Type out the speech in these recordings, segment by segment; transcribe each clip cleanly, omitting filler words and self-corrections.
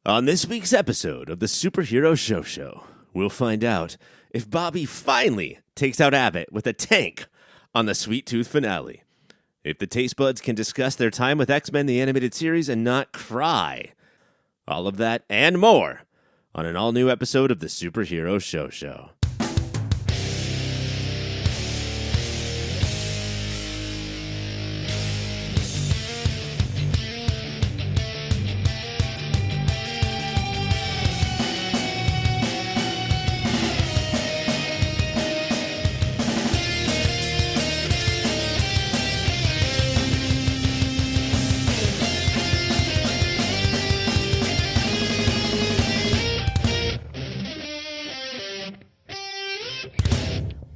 On this week's episode of the Superhero Show, we'll find out if Bobby finally takes out Abbott with a tank on the Sweet Tooth finale, if the taste buds can discuss their time with X-Men the Animated Series and not cry. All of that and more on an all-new episode of the Superhero Show.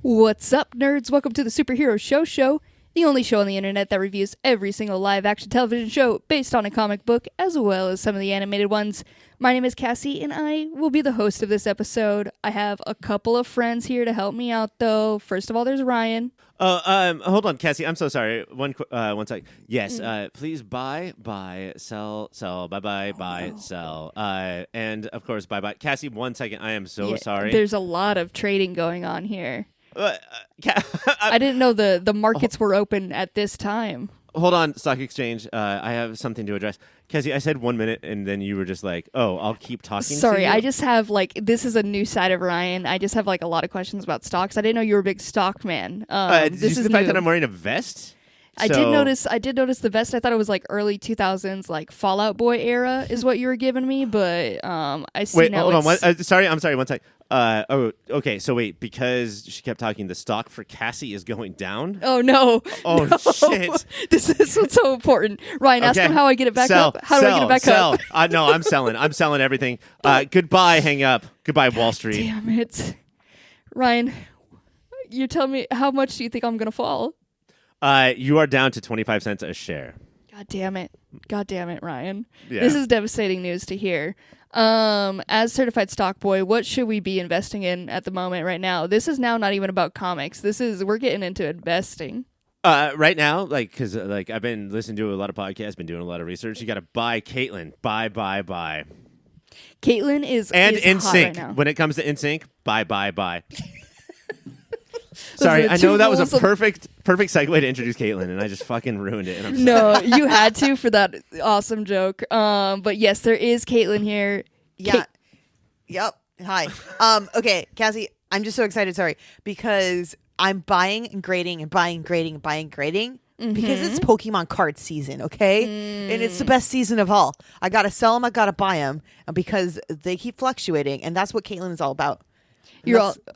What's up, nerds? Welcome to the Superhero Show, the only show on the internet that reviews every single live-action television show based on a comic book, as well as some of the animated ones. My name is Cassie, and I will be the host of this episode. I have a couple of friends here to help me out, though. First of all, there's Ryan. Hold on, Cassie. I'm so sorry. One sec. Yes, please buy, sell, buy, sell. And, of course, buy. Cassie, 1 second. I am so sorry. There's a lot of trading going on here. I didn't know the markets were open at this time. Hold on, Stock Exchange. I have something to address. Cassie, I said 1 minute, and then you were just like, oh, I'll keep talking Sorry, to you. I just have, this is a new side of Ryan. I just have, a lot of questions about stocks. I didn't know you were a big stock man. Did you see the fact that I'm wearing a vest? I did notice the vest. I thought it was early 2000s, Fallout Boy era is what you were giving me, but I see wait, now. Hold on. I'm sorry. 1 sec. Okay. So wait, because she kept talking, the stock for Cassie is going down. Oh no! Oh no. Shit! This is what's so important. Ryan, ask him how I get it back up. How do I get it back up? No, I'm selling. I'm selling everything. Goodbye. Hang up. Goodbye, Wall Street. Damn it, Ryan! You're telling me how much do you think I'm gonna fall? You are down to 25 cents a share. God damn it, Ryan! Yeah. This is devastating news to hear. As certified stock boy, what should we be investing in at the moment right now? This is now not even about comics. We're getting into investing. Right now, because I've been listening to a lot of podcasts, been doing a lot of research. You got to buy Caitlin. Buy. Caitlin is NSYNC. Right, when it comes to NSYNC, buy. Sorry, I know that was a perfect segue to introduce Caitlin, and I just fucking ruined it. And no, you had to for that awesome joke. But yes, there is Caitlin here. Yeah. Yep. Hi. Okay, Cassie, I'm just so excited. Sorry, because I'm buying and grading because it's Pokemon card season. Okay, and it's the best season of all. I gotta sell them. I gotta buy them, because they keep fluctuating, and that's what Caitlin is all about.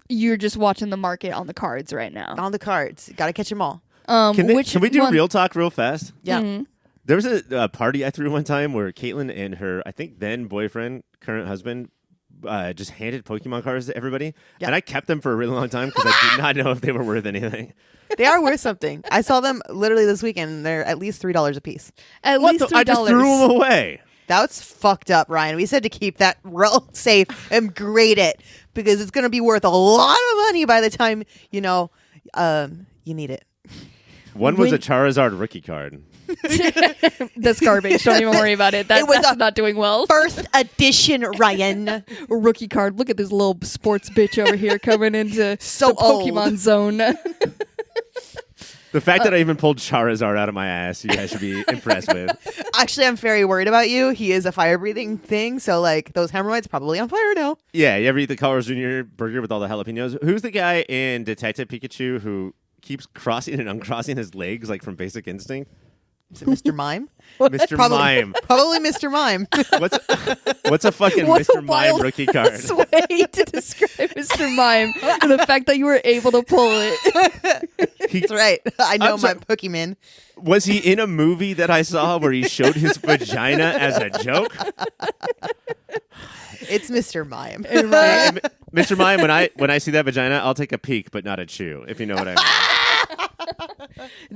You're just watching the market on the cards right now. On the cards, gotta catch them all. Can we do real talk real fast? Yeah. Mm-hmm. There was a party I threw one time where Caitlin and her, I think then boyfriend, current husband, just handed Pokemon cards to everybody, and I kept them for a really long time because I did not know if they were worth anything. They are worth something. I saw them literally this weekend. And they're at least $3 a piece. At least $3. I just threw them away. That's fucked up, Ryan. We said to keep that real safe and grade it because it's going to be worth a lot of money by the time, you need it. One was a Charizard rookie card. That's garbage. Don't even worry about it. That's not doing well. First edition, Ryan. A rookie card. Look at this little sports bitch over here coming into the Pokemon old. Zone. The fact that I even pulled Charizard out of my ass, you guys should be impressed with. Actually, I'm very worried about you. He is a fire-breathing thing, so those hemorrhoids probably on fire now. Yeah, you ever eat the Carl's Jr. burger with all the jalapenos? Who's the guy in Detective Pikachu who keeps crossing and uncrossing his legs from Basic Instinct? Is it Mr. Mime? Mr. Mime. Probably Mr. Mime. What's a fucking Mr. Mime rookie card? Way to describe Mr. Mime and the fact that you were able to pull it. That's right. I know my Pokemon. Was he in a movie that I saw where he showed his vagina as a joke? It's Mr. Mime. Mr. Mime, when I see that vagina, I'll take a peek, but not a chew, if you know what I mean.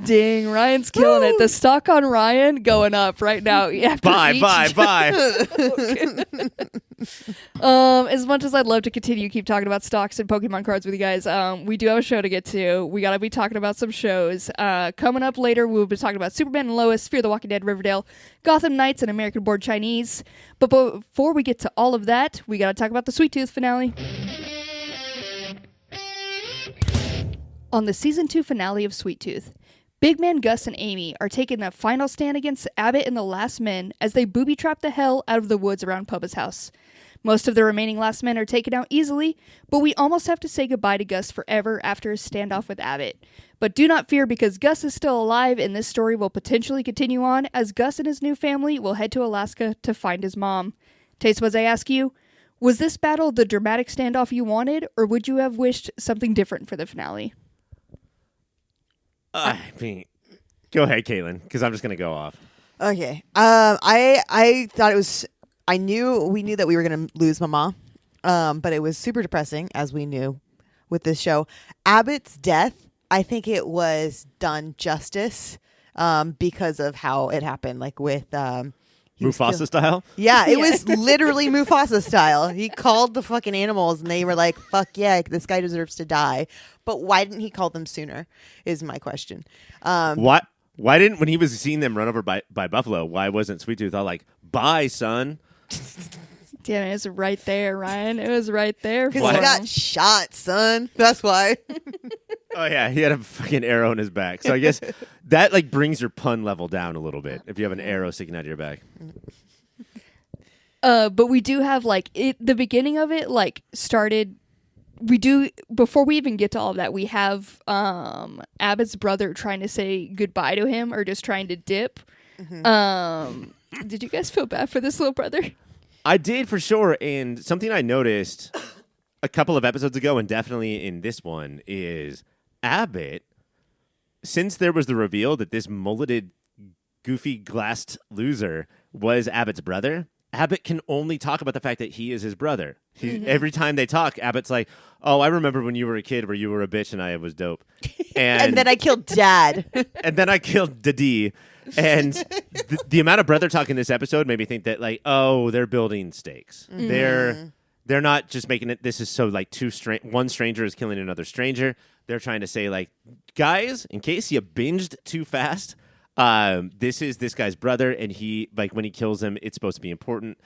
Dang, Ryan's killing it. The stock on Ryan going up right now. Buy. As much as I'd love to continue keep talking about stocks and Pokemon cards with you guys, we do have a show to get to. We gotta be talking about some shows. Coming up later, we'll be talking about Superman and Lois, Fear the Walking Dead, Riverdale, Gotham Knights, and American Born Chinese. But before we get to all of that, we gotta talk about the Sweet Tooth finale. On the season 2 finale of Sweet Tooth, Big Man Gus and Aimee are taking the final stand against Abbott and the Last Men as they booby-trap the hell out of the woods around Pubba's house. Most of the remaining Last Men are taken out easily, but we almost have to say goodbye to Gus forever after his standoff with Abbott. But do not fear, because Gus is still alive and this story will potentially continue on as Gus and his new family will head to Alaska to find his mom. Taste Buds, I ask you, was this battle the dramatic standoff you wanted, or would you have wished something different for the finale? I mean, go ahead, Caitlin, because I'm just going to go off. Okay. I thought it was. We knew that we were going to lose Mama, but it was super depressing, as we knew with this show. Abbott's death, I think it was done justice because of how it happened, like with Mufasa style? Yeah, it was literally Mufasa style. He called the fucking animals, and they were like, "Fuck yeah, this guy deserves to die." But why didn't he call them sooner? Is my question. Why didn't, when he was seeing them run over by buffalo? Why wasn't Sweet Tooth all like, "Bye, son"? Damn, it was right there, Ryan. It was right there. Because he got shot, son. That's why. Oh yeah, he had a fucking arrow in his back. So I guess that like brings your pun level down a little bit if you have an arrow sticking out of your back. But we do have like the beginning of it like started. We do, before we even get to all of that, we have Abbott's brother trying to say goodbye to him or just trying to dip. Mm-hmm. Did you guys feel bad for this little brother? I did, for sure. And something I noticed a couple of episodes ago, and definitely in this one, is Abbott, since there was the reveal that this mulleted, goofy, glassed loser was Abbott's brother, Abbott can only talk about the fact that he is his brother. Every time they talk, Abbott's like, "Oh, I remember when you were a kid where you were a bitch and I was dope. And then I killed Dad. And then I killed Dadi." And the amount of brother talk in this episode made me think that, like, oh, they're building stakes. They're not just making it, this is so, like, one stranger is killing another stranger. They're trying to say, like, guys, in case you binged too fast, this is this guy's brother, and he, like, when he kills him, it's supposed to be important.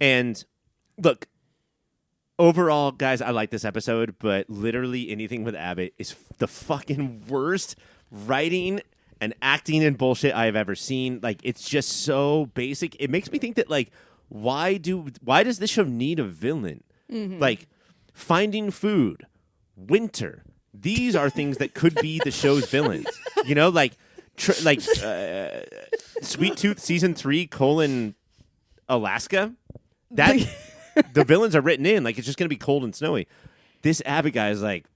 And look, overall, guys, I like this episode, but literally anything with Abbott is the fucking worst writing and acting and bullshit I have ever seen. Like, it's just so basic. It makes me think that, like, why does this show need a villain? Like, finding food, winter. These are things that could be the show's villains. You know, like Sweet Tooth season 3 : Alaska. That the villains are written in. Like, it's just gonna be cold and snowy. This Abbott guy is like,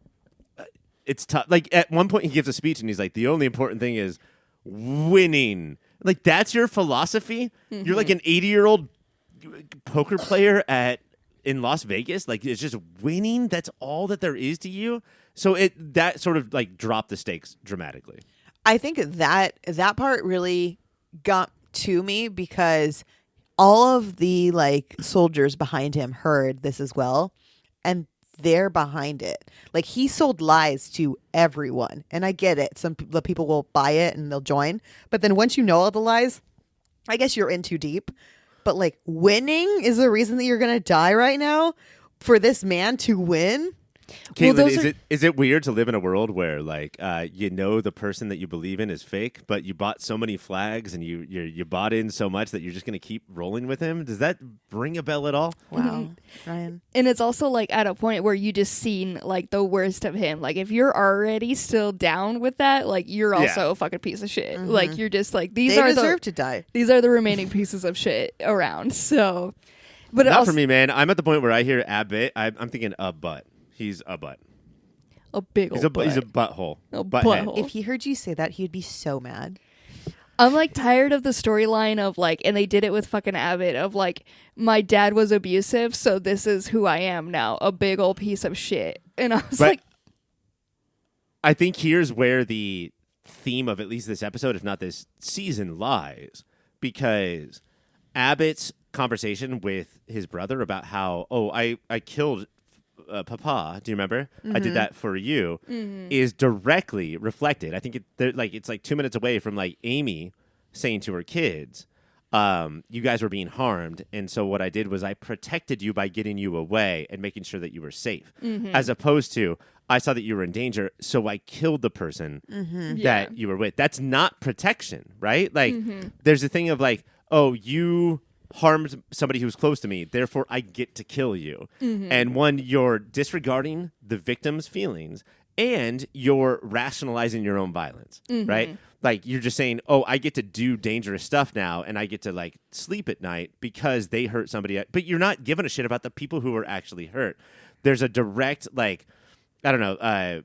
it's tough. Like, at one point he gives a speech and he's like, the only important thing is winning. Like, that's your philosophy? You're like an 80-year-old poker player in Las Vegas. Like, it's just winning. That's all that there is to you. So that sort of like dropped the stakes dramatically. I think that part really got to me because all of the like soldiers behind him heard this as well, and they're behind it. Like, he sold lies to everyone, and I get it. Some people will buy it and they'll join, but then once you know all the lies, I guess you're in too deep. But like, winning is the reason that you're gonna die right now for this man to win. Caitlin, is it weird to live in a world where, like, you know the person that you believe in is fake, but you bought so many flags and you bought in so much that you're just going to keep rolling with him? Does that ring a bell at all? Wow, Ryan. And it's also like at a point where you just seen like the worst of him. Like, if you're already still down with that, like, you're also a fucking piece of shit. Like, you're just like, they deserve to die. These are the remaining pieces of shit around. So, but not for me, man. I'm at the point where I hear Abbott, I'm thinking a butt. He's a butt. A big old butt. He's a butthole. A butthole. If he heard you say that, he'd be so mad. I'm like tired of the storyline of like, and they did it with fucking Abbott, of like, my dad was abusive, so this is who I am now, a big old piece of shit. And I was like, I think here's where the theme of at least this episode, if not this season, lies, because Abbott's conversation with his brother about how, I killed Papa. Do you remember? I did that for you. Is directly reflected. I think it's like 2 minutes away from like Aimee saying to her kids, you guys were being harmed, and so what I did was I protected you by getting you away and making sure that you were safe, as opposed to I saw that you were in danger, so I killed the person that you were with. That's not protection, right? Like, there's a thing of like, oh, you harmed somebody who's close to me, therefore I get to kill you. And one, you're disregarding the victim's feelings, and you're rationalizing your own violence, right? Like, you're just saying, oh, I get to do dangerous stuff now, and I get to, like, sleep at night because they hurt somebody. But you're not giving a shit about the people who were actually hurt. There's a direct, like, I don't know,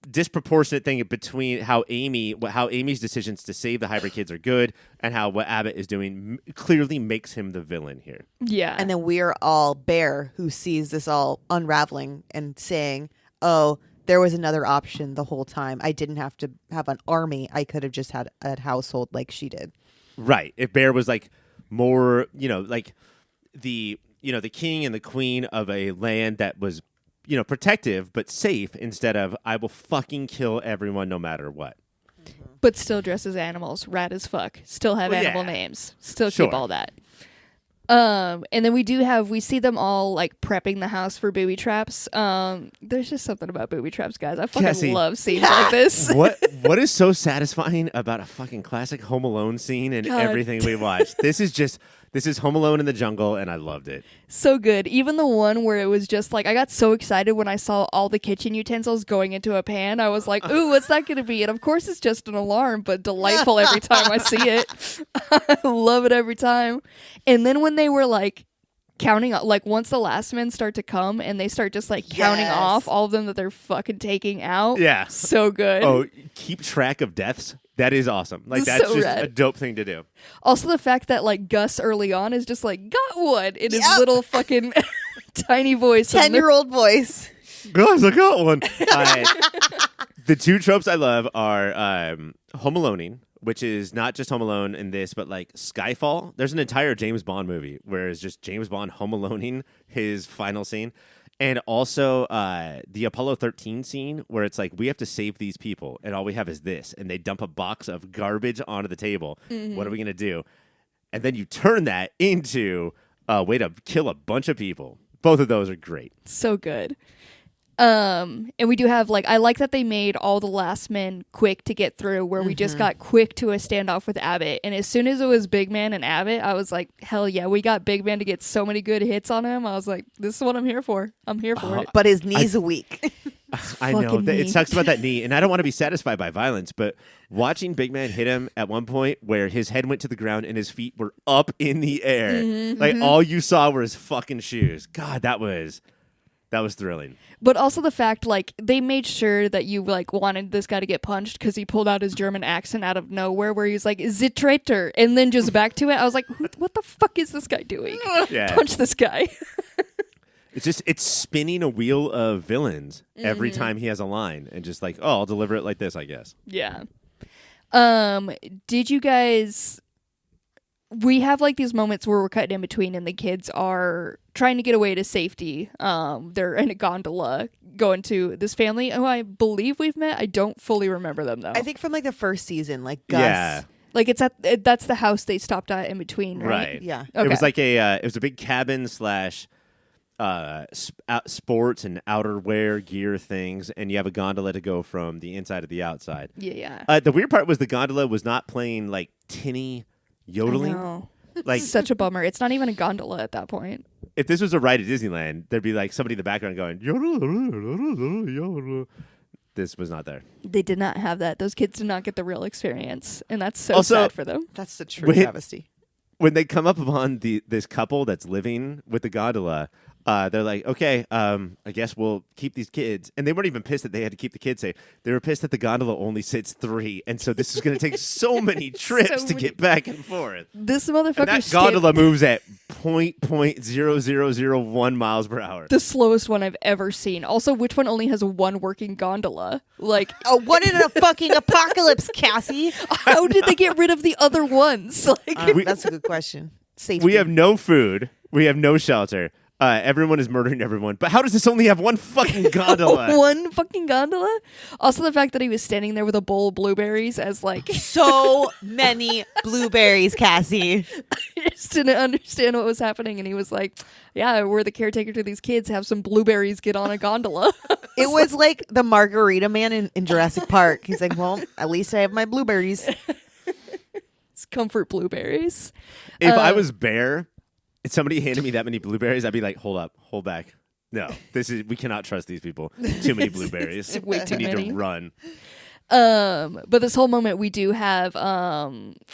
disproportionate thing between how Amy's decisions to save the hybrid kids are good and how what Abbott is doing clearly makes him the villain here. Yeah. And then we're all Bear, who sees this all unraveling and saying, oh, there was another option the whole time. I didn't have to have an army. I could have just had a household like she did. Right. If Bear was like more, like the king and the queen of a land that was, protective but safe, instead of I will fucking kill everyone no matter what. But still dress as animals, rad as fuck. Still have animal names. Still keep all that. And then we see them all like prepping the house for booby traps. There's just something about booby traps, guys. I fucking Cassie, love scenes like this. What is so satisfying about a fucking classic Home Alone scene and everything we watched? This is Home Alone in the jungle, and I loved it. So good. Even the one where it was just like, I got so excited when I saw all the kitchen utensils going into a pan. I was like, ooh, what's that going to be? And of course it's just an alarm, but delightful every time I see it. I love it every time. And then when they were like counting, like once the last men start to come and they start just like counting off all of them that they're fucking taking out. Yeah. So good. Oh, keep track of deaths. That is awesome. Like, that's so just rad. A dope thing to do. Also, the fact that, like, Gus early on is just like, got one in his little fucking tiny voice. 10-year-old voice. Guys, I got one. The two tropes I love are Home Aloneing, which is not just Home Alone in this, but, like, Skyfall. There's an entire James Bond movie where it's just James Bond Home Aloneing his final scene. And also the Apollo 13 scene where it's like, we have to save these people, and all we have is this. And they dump a box of garbage onto the table. What are we going to do? And then you turn that into a way to kill a bunch of people. Both of those are great. So good. And we do have, like, I like that they made all the last men quick to get through, where we just got quick to a standoff with Abbott. And as soon as it was Big Man and Abbott, I was like, hell yeah, we got Big Man to get so many good hits on him. I was like, this is what I'm here for. I'm here for it. But his knees are weak. I know. It sucks about that knee. And I don't want to be satisfied by violence, but watching Big Man hit him at one point where his head went to the ground and his feet were up in the air. Like, all you saw were his fucking shoes. God, that was thrilling. But also the fact, like, they made sure that you, like, wanted this guy to get punched because he pulled out his German accent out of nowhere where he's like, Zitrator, and then just back to it. I was like, what the fuck is this guy doing? Yeah. Punch this guy. It's spinning a wheel of villains every time he has a line and just like, oh, I'll deliver it like this, I guess. Yeah. Did you guys... We have, like, these moments where we're cutting in between and the kids are trying to get away to safety. They're in a gondola going to this family who I believe we've met. I don't fully remember them, though. I think from, like, the first season, like, Gus. Yeah. Like, that's the house they stopped at in between, right? Yeah. Okay. It was like it was a big cabin / sports and outerwear gear things, and you have a gondola to go from the inside to the outside. Yeah. The weird part was the gondola was not playing, like, tinny yodeling. I know. Like, such a bummer. It's not even a gondola at that point. If this was a ride at Disneyland, there'd be like somebody in the background going yodel. This was not there. They did not have that. Those kids did not get the real experience, and that's so sad for them. That's the true travesty. When they come up upon this couple that's living with the gondola, they're like, okay, I guess we'll keep these kids. And they weren't even pissed that they had to keep the kids safe. They were pissed that the gondola only sits 3. And so this is going to take so many trips to get back and forth. This motherfucker and that gondola moves at .0001 miles per hour. The slowest one I've ever seen. Also, which one only has one working gondola? Like, What in a fucking apocalypse, Cassie? how did they get rid of the other ones? Like, That's a good question. Safety. We have no food. We have no shelter. Everyone is murdering everyone. But how does this only have one fucking gondola? one fucking gondola? Also, the fact that he was standing there with a bowl of blueberries as like... so many blueberries, Cassie. I just didn't understand what was happening. And he was like, yeah, we're the caretaker to these kids. Have some blueberries. Get on a gondola. It was like the margarita man in Jurassic Park. He's like, well, at least I have my blueberries. It's comfort blueberries. If I was Bear, if somebody handed me that many blueberries, I'd be like, hold up, hold back. No, we cannot trust these people. Too many blueberries. Way too we need many. to run. But this whole moment we do have,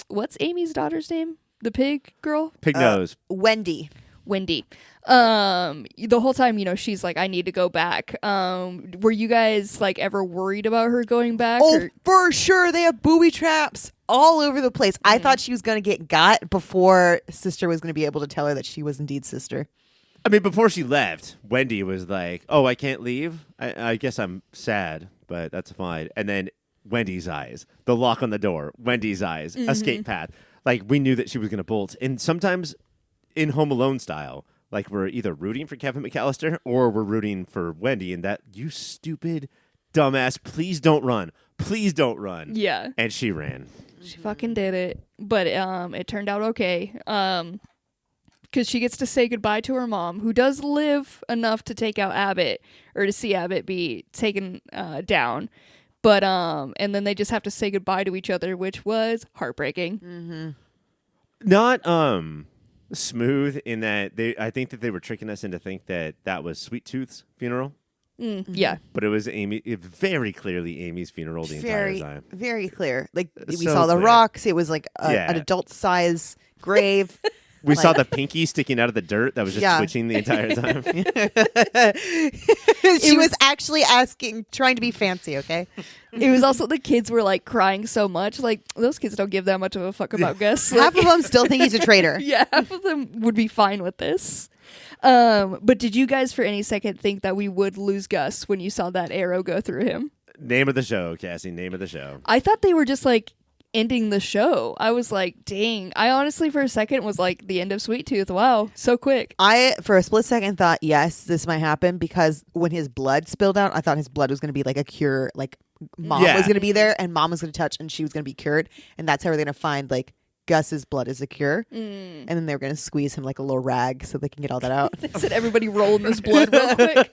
what's Amy's daughter's name? The pig girl? Pig nose. Wendy. Wendy. The whole time, she's like, I need to go back. Were you guys like ever worried about her going back? Oh, or- for sure. They have booby traps all over the place. I thought she was going to get got before sister was going to be able to tell her that she was indeed sister. I mean, before she left, Wendy was like, oh, I can't leave? I guess I'm sad, but that's fine. And then Wendy's eyes, the lock on the door, Wendy's eyes, escape path. Like, we knew that she was going to bolt. And sometimes in Home Alone style, like, we're either rooting for Kevin McAllister or we're rooting for Wendy. And that, you stupid dumbass, please don't run. Please don't run. Yeah. And she ran. She fucking did it. But it turned out okay. Because she gets to say goodbye to her mom, who does live enough to take out Abbott, or to see Abbott be taken down. But and then they just have to say goodbye to each other, which was heartbreaking. Not smooth in that I think that they were tricking us into think that was Sweet Tooth's funeral. Yeah. But it was very clearly Amy's funeral the entire time. Very clear. Like, we So saw the clear. rocks. It was like Yeah. an adult size grave. We saw the pinky sticking out of the dirt that was just Yeah. twitching the entire time. She was actually trying to be fancy, okay? It was also the kids were like crying so much. Like, those kids don't give that much of a fuck about Gus. Half of them still think he's a traitor. Yeah, half of them would be fine with this. But did you guys for any second think that we would lose Gus when you saw that arrow go through him? Name of the show, Cassie. Name of the show. I thought they were just like ending the show. I was like, dang. I honestly for a second was like, the end of Sweet Tooth. Wow, so quick. I, for a split second, thought, yes, this might happen, because when his blood spilled out, I thought his blood was going to be like a cure. Like, mom Yeah. was going to be there, and mom was going to touch, and she was going to be cured. And that's how we're going to find, like, Gus's blood is a cure. And then they were going to squeeze him like a little rag so they can get all that out. They said everybody roll in this blood real quick.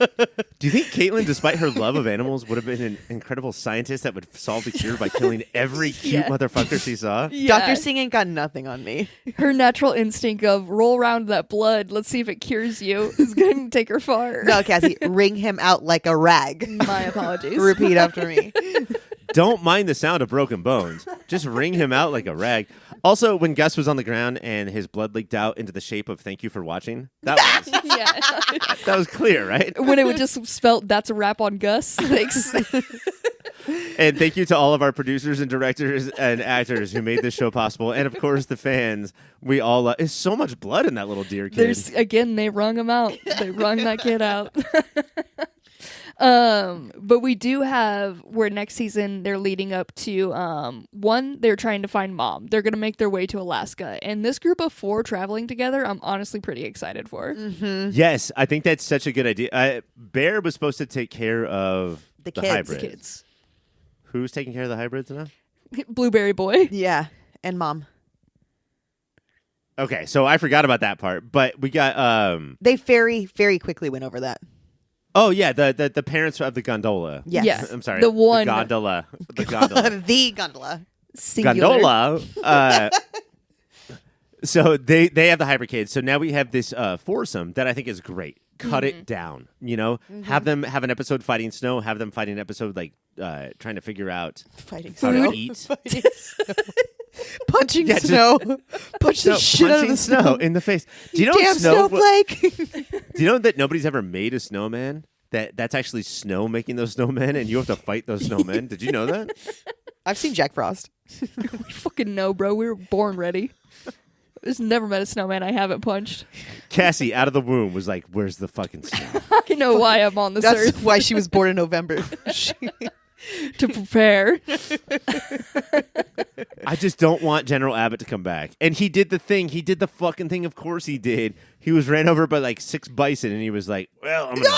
Do you think Caitlin, despite her love of animals, would have been an incredible scientist that would solve the cure by killing every cute Yeah. motherfucker she saw? Yeah. Dr. Singh ain't got nothing on me. Her natural instinct of roll around that blood, let's see if it cures you, is going to take her far. No, Cassie, wring him out like a rag. My apologies. Repeat after me. Don't mind the sound of broken bones. Just wring him out like a rag. Also, when Gus was on the ground and his blood leaked out into the shape of "Thank you for watching," that was clear, right? When it would just spelt "That's a wrap on Gus." Thanks. And thank you to all of our producers and directors and actors who made this show possible, and of course the fans. We all there's so much blood in that little deer kid. They wrung him out. They wrung that kid out. But we do have where next season they're leading up to one, they're trying to find mom. They're gonna make their way to Alaska, and this group of 4 traveling together, I'm honestly pretty excited for. Yes, I think that's such a good idea. Bear was supposed to take care of The the kids. hybrids. Kids, Who's taking care of the hybrids now? Blueberry Boy. Yeah, and mom. Okay, so I forgot about that part, but we got They very, very quickly went over that. oh yeah, the parents of the gondola. Yes. Yeah. I'm sorry. The one- gondola. The gondola. The gondola. Singular. Gondola. So they have the hybrid kids. So now we have this foursome that I think is great. Cut it down. Have them have an episode fighting snow. Have them fighting an episode like trying to figure out Fighting how snow. to eat. Punching Yeah, just- snow. Punch the No, shit out of punching the snow in the face. Do you know Damn snow? snowflake. Do you know that nobody's ever made a snowman? That's actually snow making those snowmen, and you have to fight those snowmen. Did you know that? I've seen Jack Frost. We fucking know, bro. We were born ready. I've never met a snowman I haven't punched. Cassie out of the womb was like, "Where's the fucking snow?" I know why I'm on this That's earth why she was born in November. to prepare. I just don't want General Abbott to come back. And he did the thing. He did the fucking thing. Of course he did. He was ran over by like 6 bison, and he was like, "Well, I'm gonna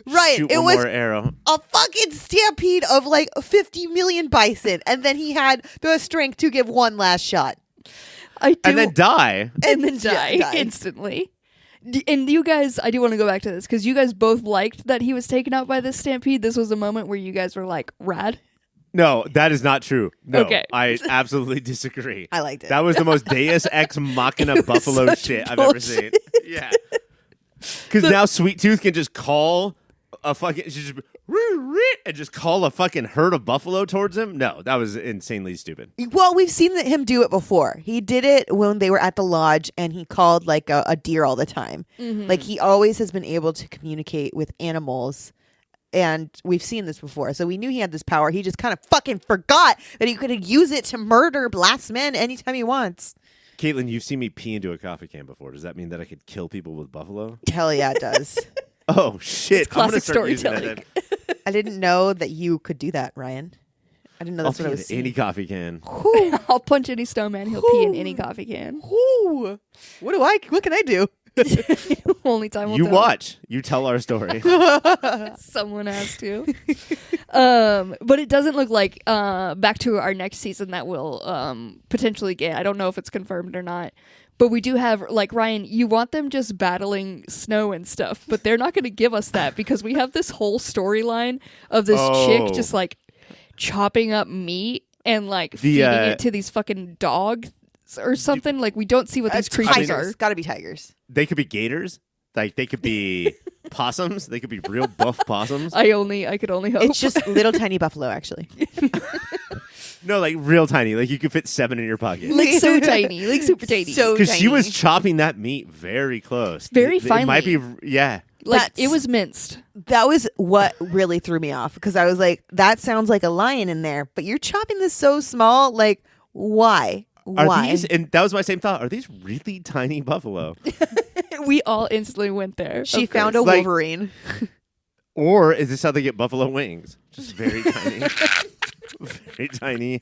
Right. shoot It one was more arrow." a fucking stampede of like 50 million bison, and then he had the strength to give one last shot. I do, And then die. and then die die. instantly. And you guys, I do want to go back to this because you guys both liked that he was taken out by this stampede. This was a moment where you guys were like, rad. No, that is not true. No, Okay. I absolutely disagree. I liked it. That was the most Deus Ex Machina buffalo such shit I've ever seen. Yeah. Because now Sweet Tooth can just call a fucking... and just call a fucking herd of buffalo towards him? No, that was insanely stupid. Well, we've seen him do it before. He did it when they were at the lodge, and he called like a deer all the time. Like he always has been able to communicate with animals, and we've seen this before. So we knew he had this power. He just kind of fucking forgot that he could use it to murder blast men anytime he wants. Caitlin, you've seen me pee into a coffee can before. Does that mean that I could kill people with buffalo? Hell yeah, it does. Oh, shit. It's I'm going to classic start using that storytelling. then. I didn't know that you could do that, Ryan. I didn't know I'll that's pee what I in was any coffee can. I'll punch any snowman. He'll pee in any coffee can. Ooh. What can I do? Only time will You tell. watch. You tell our story. Someone has to. But it doesn't look like back to our next season that we'll potentially get. I don't know if it's confirmed or not. But we do have, like, Ryan, you want them just battling snow and stuff, but they're not going to give us that because we have this whole storyline of this chick just, like, chopping up meat and, like, feeding it to these fucking dogs or something. Like, we don't see what these creatures are. Gotta be tigers. They could be gators. Like, they could be possums. They could be real buff possums. I could only hope. It's just little tiny buffalo, actually. No, like, real tiny. Like, you could fit 7 in your pocket. like so tiny, like super tiny. So Because she tiny. was chopping that meat very close. Very It might be, finely. yeah. like That's- it was minced. That was what really threw me off, because I was like, that sounds like a lion in there, but you're chopping this so small. Like, why? Are Why? these, and that was my same thought, are these really tiny buffalo? We all instantly went there. She of found course. a Like- Wolverine. Or is this how they get buffalo wings? Just very tiny. Very tiny.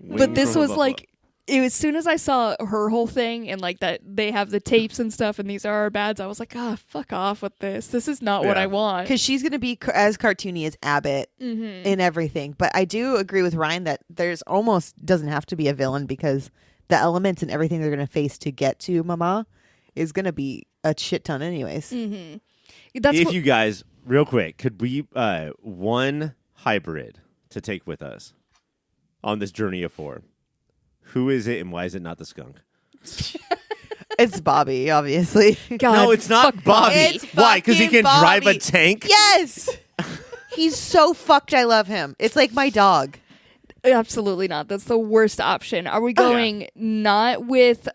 But wing this from a was buffalo. like, as soon as I saw her whole thing and like that they have the tapes and stuff and these are our bads, I was like, fuck off with this. This is not what Yeah. I want. Because she's going to be as cartoony as Abbott in everything. But I do agree with Ryan that there's almost doesn't have to be a villain, because the elements and everything they're going to face to get to Mama is going to be a shit ton anyways. That's if what, you guys, real quick, could we one hybrid to take with us on this journey of 4? Who is it, and why is it not the skunk? It's Bobby, obviously. God, No, it's not fuck Bobby. It's Why? Because he fucking can drive a Bobby. tank? Yes! He's so fucked. I love him. It's like my dog. Absolutely not. That's the worst option. Are we going not with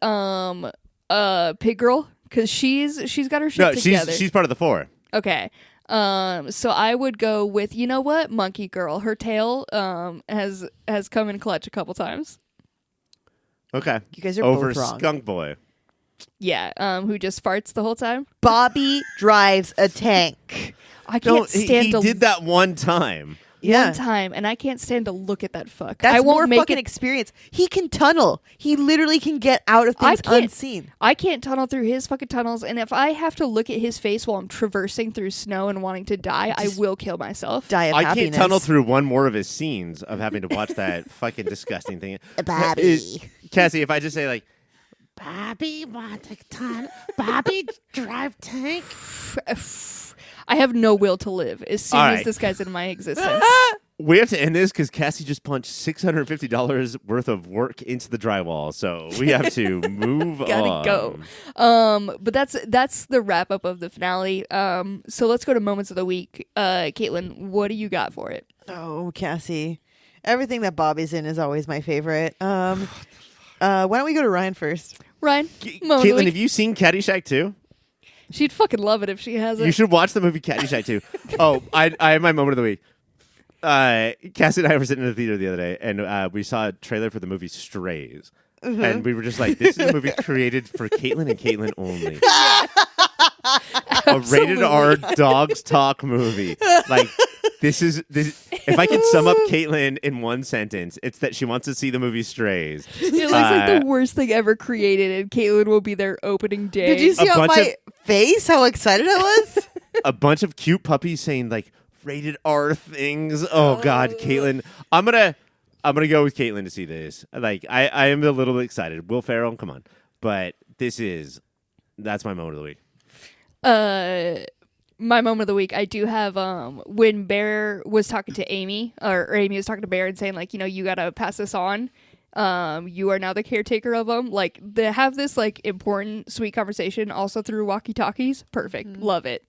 Pig Girl? Because she's got her shit No, together. she's part of the 4. Okay. So I would go with, you know what, Monkey Girl. Her tail has come in clutch a couple times. Okay. You guys are Over both wrong. Skunk Boy. Yeah. Who just farts the whole time. Bobby drives a tank. I No, can't stand he to did that one time. one time, and I can't stand to look at that fuck. That's I won't more make fucking it. experience. He can tunnel. He literally can get out of I things can't- unseen. I can't tunnel through his fucking tunnels, and if I have to look at his face while I'm traversing through snow and wanting to die, I will kill myself. Die of I happiness. can't tunnel through one more of his scenes of having to watch that fucking disgusting thing. Bobby. Cassie, if I just say like, Bobby want a ton, Bobby drive tank. I have no will to live as soon All as right. this guy's in my existence. We have to end this because Cassie just punched $650 worth of work into the drywall, so we have to move Gotta on. go. But that's the wrap up of the finale. So let's go to moments of the week. Caitlin, what do you got for it? Oh, Cassie. Everything that Bobby's in is always my favorite. Why don't we go to Ryan first? Ryan, moment of the Caitlin, week. have you seen Caddyshack 2? She'd fucking love it if she hasn't. You should watch the movie Caddyshack 2. Oh, I have my moment of the week. Cassie and I were sitting in the theater the other day, and we saw a trailer for the movie Strays. and we were just like, this is a movie created for Caitlin and Caitlin only. A rated R dogs talk movie. Like, this. If I could sum up Caitlin in one sentence, it's that she wants to see the movie Strays. It looks like the worst thing ever created, and Caitlin will be there opening day. Did you see on my face how excited I was? A bunch of cute puppies saying like rated R things. Oh God, Caitlin. I'm gonna go with Caitlin to see this. Like I am a little bit excited. Will Ferrell, come on. But that's my moment of the week. My moment of the week, I do have when Bear was talking to Aimee, or Aimee was talking to Bear and saying like, you gotta pass this on. You are now the caretaker of them. Like, they have this like important, sweet conversation also through walkie-talkies. Perfect. Love it.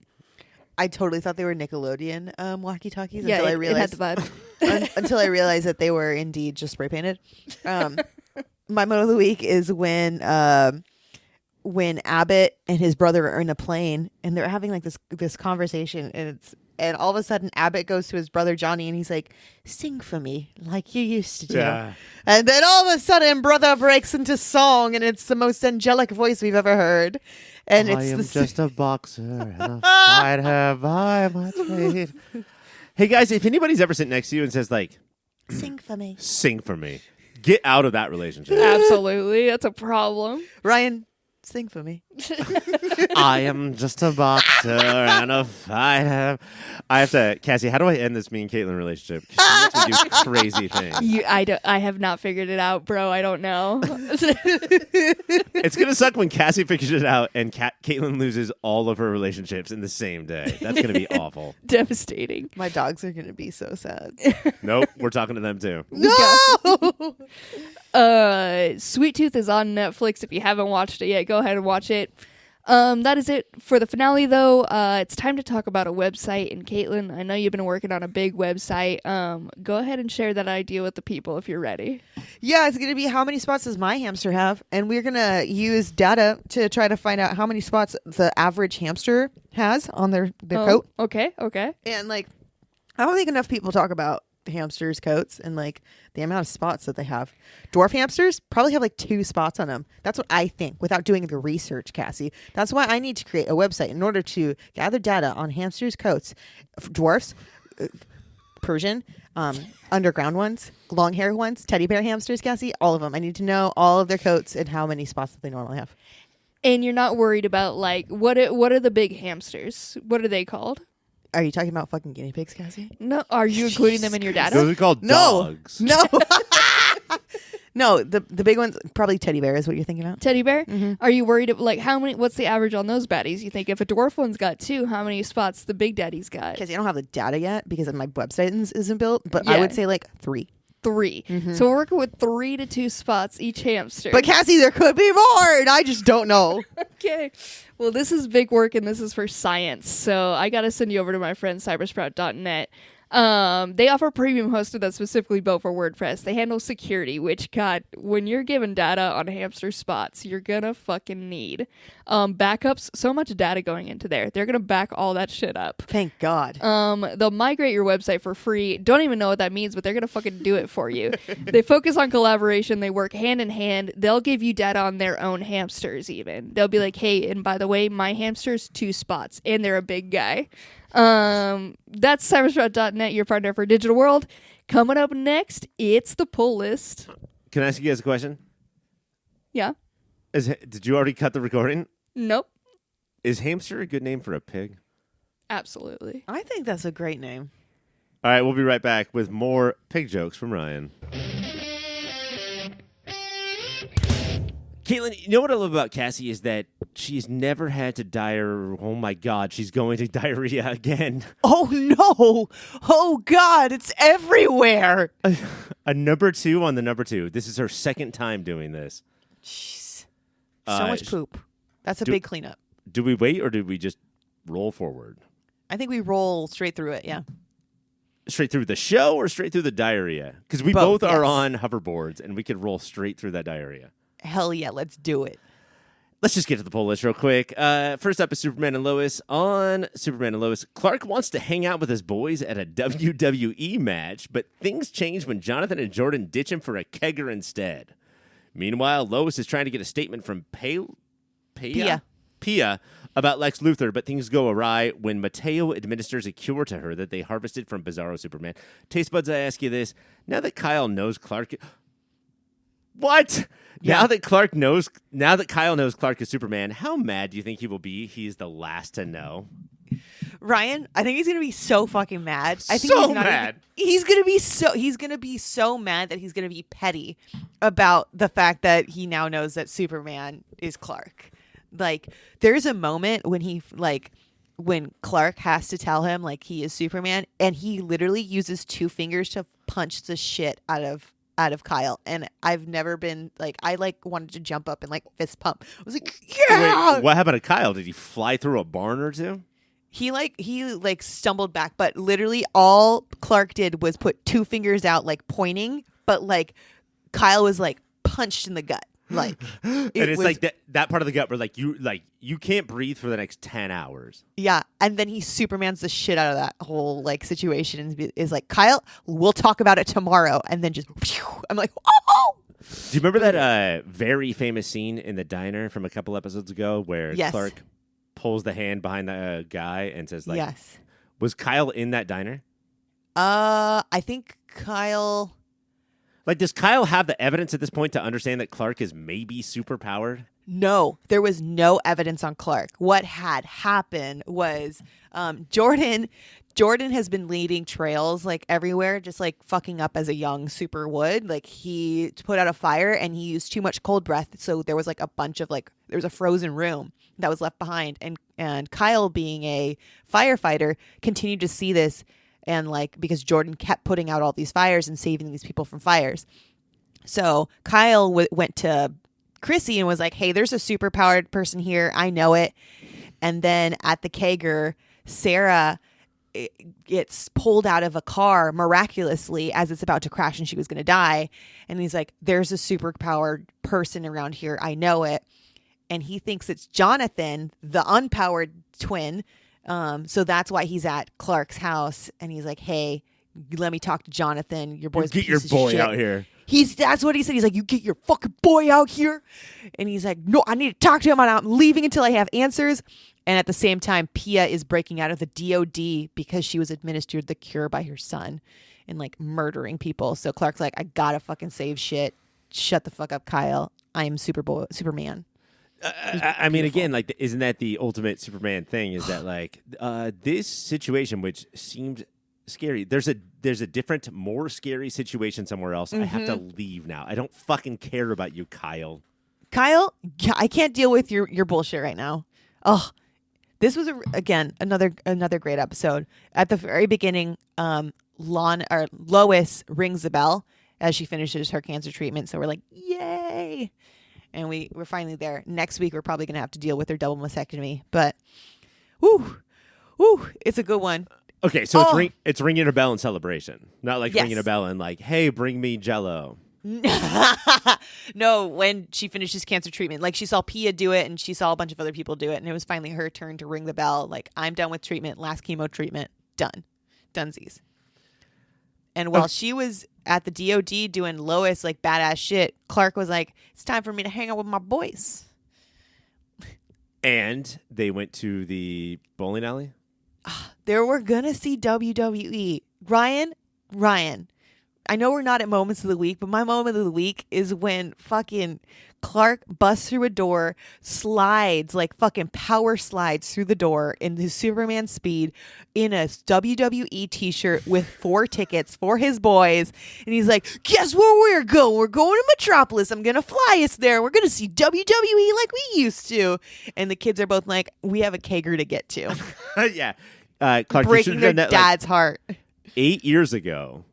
I totally thought they were Nickelodeon walkie-talkies Yeah, until I it realized had the vibe. until I realized that they were indeed just spray painted. My moment of the week is when Abbott and his brother are in a plane and they're having like this conversation, and all of a sudden Abbott goes to his brother Johnny and he's like, "Sing for me like you used to do." Yeah. And then all of a sudden brother breaks into song, and it's the most angelic voice we've ever heard. And I am just a boxer and a fighter by my trade. Hey guys, if anybody's ever sitting next to you and says like, "Sing for me," sing for me, get out of that relationship. Absolutely. That's a problem. Ryan, sing for me. I am just a boxer and a fighter. I have to, Cassie, how do I end this me and Caitlin relationship? 'Cause she makes me do crazy things. I have not figured it out, bro. I don't know. It's going to suck when Cassie figures it out and Caitlin loses all of her relationships in the same day. That's going to be awful. Devastating. My dogs are gonna be so sad. Nope, we're talking to them too. No. Sweet Tooth is on Netflix. If you haven't watched it yet, go ahead and watch it. That is it for the finale, though. It's time to talk about a website. And Caitlin, I know you've been working on a big website. Go ahead and share that idea with the people if you're ready. Yeah, it's going to be how many spots does my hamster have? And we're going to use data to try to find out how many spots the average hamster has on their coat. Okay. And like, I don't think enough people talk about hamsters' coats and like the amount of spots that they have. Dwarf hamsters probably have like 2 spots on them. That's what I think without doing the research, Cassie. That's why I need to create a website in order to gather data on hamsters' coats. Dwarfs, Persian, underground ones, long hair ones, teddy bear hamsters, Cassie, all of them. I need to know all of their coats and how many spots that they normally have. And you're not worried about like what are the big hamsters? What are they called? Are you talking about fucking guinea pigs, Cassie? No, are you including them in your data? Those are called dogs. No. No, the big ones, probably teddy bear is what you're thinking about. Teddy bear? Mm-hmm. Are you worried like how many? What's the average on those baddies? You think if a dwarf one's got 2, how many spots the big daddy's got? Cassie, I don't have the data yet because my website isn't built, but Yeah. I would say like 3. 3. Mm-hmm. So we're working with 3 to 2 spots each hamster. But Cassie, there could be more, and I just don't know. Okay. Well, this is big work, and this is for science. So I got to send you over to my friend cybersprout.net. They offer premium hosting that's specifically built for WordPress. They handle security, which, God, when you're given data on hamster spots, you're gonna fucking need backups. So much data going into there. They're gonna back all that shit up. Thank God. They'll migrate your website for free. Don't even know what that means, but they're gonna fucking do it for you. They focus on collaboration. They work hand in hand. They'll give you data on their own hamsters even. They'll be like, hey, and by the way, my hamster's 2 spots, and they're a big guy. That's cybersprout.net, your partner for digital world. Coming up next, it's the pull list. Can I ask you guys a question? Yeah. Did you already cut the recording? Nope. Is hamster a good name for a pig? Absolutely. I think that's a great name. All right, we'll be right back with more pig jokes from Ryan. Caitlin, you know what I love about Cassie is that she's never had to diarrhea. Oh my God, she's going to diarrhea again. Oh no! Oh God, it's everywhere. A number 2 on the number 2. This is her second time doing this. Jeez. So much poop. That's a big cleanup. Do we wait or do we just roll forward? I think we roll straight through it, yeah. Straight through the show or straight through the diarrhea? Because we Both, both are yes. on hoverboards and we could roll straight through that diarrhea. Hell yeah, let's do it. Let's just get to the poll list real quick. First up is Superman and Lois. On Superman and Lois, Clark wants to hang out with his boys at a WWE match, but things change when Jonathan and Jordan ditch him for a kegger instead. Meanwhile, Lois is trying to get a statement from Pia. Pia about Lex Luthor, but things go awry when Mateo administers a cure to her that they harvested from Bizarro Superman. Taste buds, I ask you this. Now that Kyle knows Clark... What? Yeah. Now that Kyle knows Clark is Superman, how mad do you think he will be? He's the last to know. Ryan, I think he's gonna be so fucking mad. I think So he's not mad. He's gonna be so mad that he's gonna be petty about the fact that he now knows that Superman is Clark. Like, there's a moment when Clark has to tell him like he is Superman, and he literally uses 2 fingers to punch the shit out of Kyle. And I've never been like, I wanted to jump up and like fist pump. I was like, yeah. Wait, what happened to Kyle? Did he fly through a barn or two? He stumbled back, but literally all Clark did was put 2 fingers out, like pointing, but like Kyle was like punched in the gut. Like, and it's like that part of the gut where you can't breathe for the next 10 hours. Yeah, and then he Supermans the shit out of that whole like situation and is like, Kyle, we'll talk about it tomorrow, and then just I'm like, oh. Do you remember that very famous scene in the diner from a couple episodes ago where Yes. Clark pulls the hand behind the guy and says, like, Yes. Was Kyle in that diner? I think Kyle. Like, does Kyle have the evidence at this point to understand that Clark is maybe superpowered? No, there was no evidence on Clark. What had happened was Jordan has been leading trails like everywhere, just like fucking up as a young super would. Like, he put out a fire and he used too much cold breath. So there was like a bunch of there was a frozen room that was left behind. And Kyle, being a firefighter, continued to see this. And because Jordan kept putting out all these fires and saving these people from fires. So Kyle went to Chrissy and was like, hey, there's a superpowered person here. I know it. And then at the kegger, Sarah gets pulled out of a car miraculously as it's about to crash and she was going to die. And he's like, there's a superpowered person around here. I know it. And he thinks it's Jonathan, the unpowered twin. So that's why he's at Clark's house, and he's like, hey, let me talk to Jonathan. Your boy's Get your boy out here. That's what he said. He's like, you get your fucking boy out here. And he's like, no, I need to talk to him. I'm leaving until I have answers. And at the same time, Pia is breaking out of the DOD because she was administered the cure by her son and murdering people. So Clark's like, I gotta fucking save shit. Shut the fuck up, Kyle. I am Superman. I mean, again, isn't that the ultimate Superman thing? Is that this situation, which seemed scary, there's a different, more scary situation somewhere else. I have to leave now. I don't fucking care about you, Kyle. Kyle, I can't deal with your bullshit right now. Oh, this was again another great episode. At the very beginning, Lois rings the bell as she finishes her cancer treatment. So we're like, yay. And we're finally there. Next week, we're probably going to have to deal with her double mastectomy. But, woo, it's a good one. Okay, so it's ringing a bell in celebration. Not Yes. ringing a bell and hey, bring me Jell-O. No, when she finishes cancer treatment. She saw Pia do it, and she saw a bunch of other people do it. And it was finally her turn to ring the bell. I'm done with treatment. Last chemo treatment. Done. Dunsies. And while she was at the DOD doing Lois badass shit, Clark was like, it's time for me to hang out with my boys. And they went to the bowling alley? There we're going to see WWE. Ryan, I know we're not at moments of the week, but my moment of the week is when fucking Clark busts through a door, slides, fucking power slides through the door in his Superman speed in a WWE t-shirt with 4 tickets for his boys. And he's like, guess where we're going? We're going to Metropolis. I'm going to fly us there. We're going to see WWE like we used to. And the kids are both like, we have a kegger to get to. Yeah. Clark, breaking their dad's heart. 8 years ago.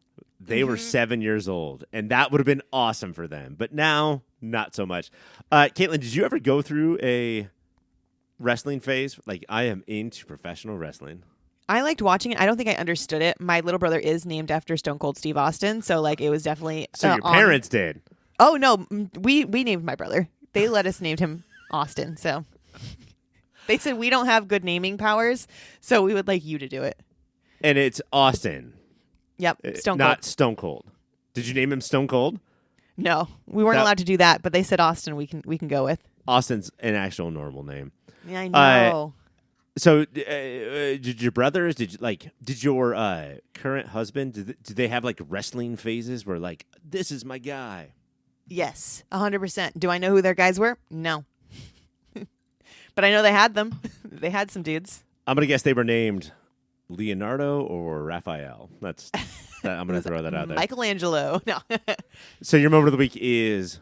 They were 7 years old, and that would have been awesome for them. But now, not so much. Caitlin, did you ever go through a wrestling phase? I am into professional wrestling. I liked watching it. I don't think I understood it. My little brother is named after Stone Cold Steve Austin, so it was definitely. So your parents did? Oh no, we named my brother. They let us name him Austin. So they said we don't have good naming powers, so we would like you to do it. And it's Austin. Yep, Stone Cold. Not Stone Cold. Did you name him Stone Cold? No, we weren't That- allowed to do that, but they said Austin. We can go with. Austin's an actual normal name. Yeah, I know. So, did your brothers? Did your current husband? Did they have like wrestling phases where like this is my guy? Yes, 100%. Do I know who their guys were? No, but I know they had them. They had some dudes. I'm gonna guess they were named Leonardo or Raphael. I'm gonna throw that out there. Michelangelo. No. So your moment of the week is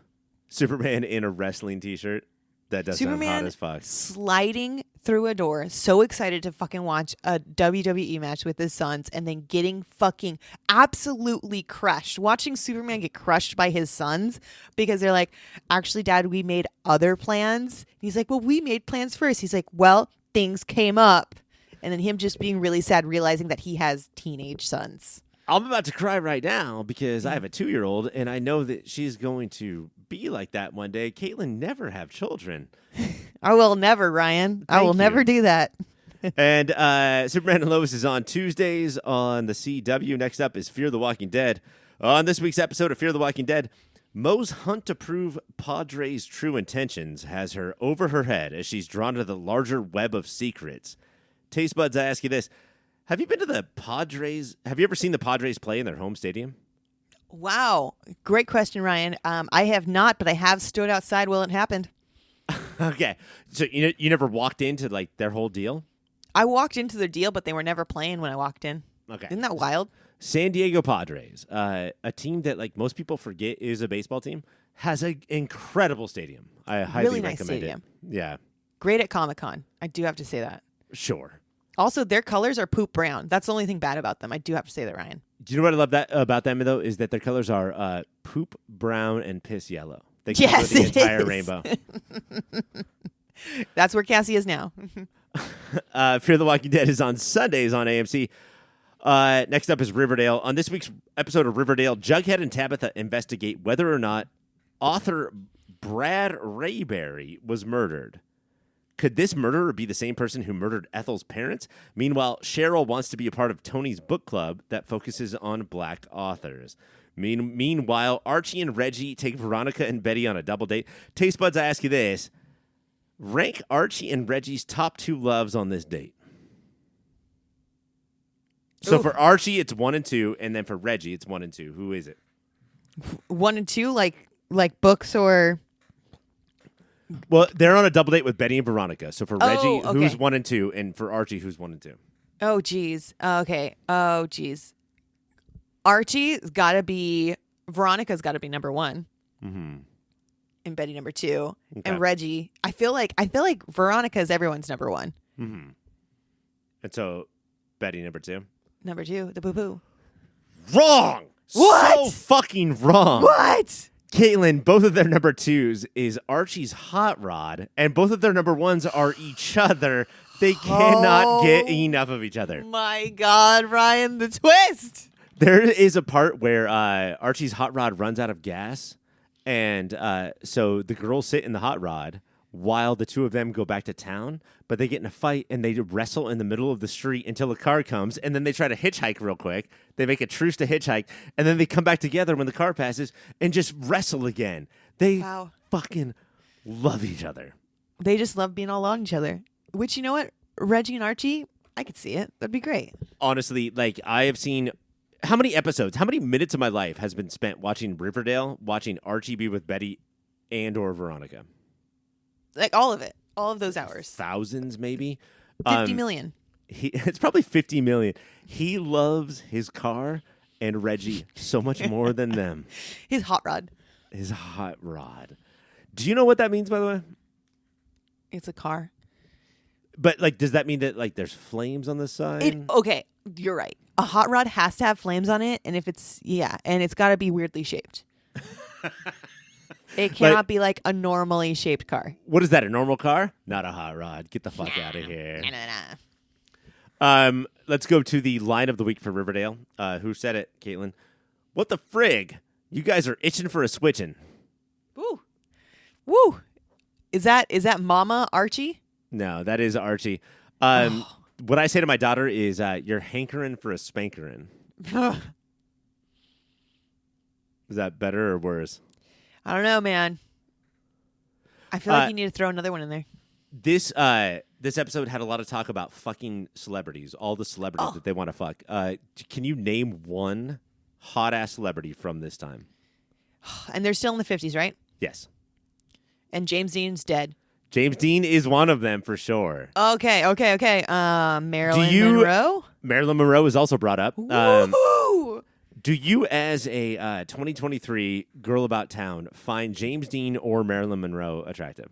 Superman in a wrestling T-shirt. That does sound hot Superman as fuck. sliding through a door, so excited to fucking watch a WWE match with his sons, and then getting fucking absolutely crushed. Watching Superman get crushed by his sons because they're like, actually, Dad, we made other plans. He's like, well, we made plans first. He's like, well, things came up. And then him just being really sad, realizing that he has teenage sons. I'm about to cry right now because I have a 2-year-old and I know that she's going to be like that one day. Caitlin never have children. I will never, Ryan. I will Thank you. never do that. And Superman and Lois is on Tuesdays on the CW. Next up is Fear the Walking Dead. On this week's episode of Fear the Walking Dead, Mo's hunt to prove Padre's true intentions has her over her head as she's drawn to the larger web of secrets. Taste buds, I ask you this. Have you been to the Padres? Have you ever seen the Padres play in their home stadium? Wow. Great question, Ryan. I have not, but I have stood outside while it happened. Okay. So you never walked into like their whole deal? I walked into their deal, but they were never playing when I walked in. Okay. Isn't that wild? San Diego Padres, a team that like most people forget is a baseball team, has an incredible stadium. I highly Really nice recommend stadium. it. Yeah. Great at Comic-Con. I do have to say that. Sure. Also, their colors are poop brown. That's the only thing bad about them. I do have to say that, Ryan. Do you know what I love about them though? Is that their colors are poop brown and piss yellow. They can Yes, the it entire is. rainbow. That's where Cassie is now. Fear the Walking Dead is on Sundays on AMC. Next up is Riverdale. On this week's episode of Riverdale, Jughead and Tabitha investigate whether or not author Brad Rayberry was murdered. Could this murderer be the same person who murdered Ethel's parents? Meanwhile, Cheryl wants to be a part of Tony's book club that focuses on black authors. Meanwhile, Archie and Reggie take Veronica and Betty on a double date. Taste buds, I ask you this. Rank Archie and Reggie's top 2 loves on this date. So Ooh. for Archie, it's 1 and 2, and then for Reggie, it's 1 and 2. Who is it? 1 and 2, like books or... Well, they're on a double date with Betty and Veronica. So for Reggie, okay. who's 1 and 2, and for Archie, who's 1 and 2. Oh, geez. Okay. Oh, geez. Archie's got to be... Veronica's got to be number 1. Mm-hmm. And Betty number 2. Okay. And Reggie, I feel like Veronica is everyone's number 1. Mm-hmm. And so Betty number 2. Number 2, the boo-boo. Wrong! What? So fucking wrong. What? Caitlin, both of their number 2s is Archie's hot rod, and both of their number 1s are each other. They cannot get enough of each other. My God, Ryan, the twist. There is a part where Archie's hot rod runs out of gas, and so the girls sit in the hot rod while the two of them go back to town, but they get in a fight and they wrestle in the middle of the street until a car comes, and then they try to hitchhike real quick. They make a truce to hitchhike, and then they come back together when the car passes and just wrestle again. They Wow. fucking love each other. They just love being all on each other. Which, you know what? Reggie and Archie, I could see it. That'd be great. Honestly, like I have seen how many minutes of my life has been spent watching Riverdale, watching Archie be with Betty and or Veronica? Like all of it. All of those hours. Thousands, maybe. 50 million. It's probably 50 million. He loves his car and Reggie so much more than them. His hot rod. His hot rod. Do you know what that means, by the way? It's a car. But like, does that mean that like there's flames on the side? Okay, you're right. A hot rod has to have flames on it, and if it's and it's got to be weirdly shaped. It cannot be like a normally shaped car. What is that? A normal car? Not a hot rod. Get the fuck out of here. Nah. Let's go to the line of the week for Riverdale. Who said it, Caitlin? What the frig? You guys are itching for a switching. Woo. Woo. Is that Mama Archie? No, that is Archie. What I say to my daughter is, you're hankering for a spankerin'. Is that better or worse? I don't know, man. I feel like you need to throw another one in there. This episode had a lot of talk about fucking celebrities, all the celebrities that they want to fuck. Can you name one hot-ass celebrity from this time? And they're still in the 50s, right? Yes. And James Dean's dead. James Dean is one of them for sure. Okay. Marilyn Monroe? Marilyn Monroe is also brought up. Woohoo! Do you, as a 2023 girl about town, find James Dean or Marilyn Monroe attractive?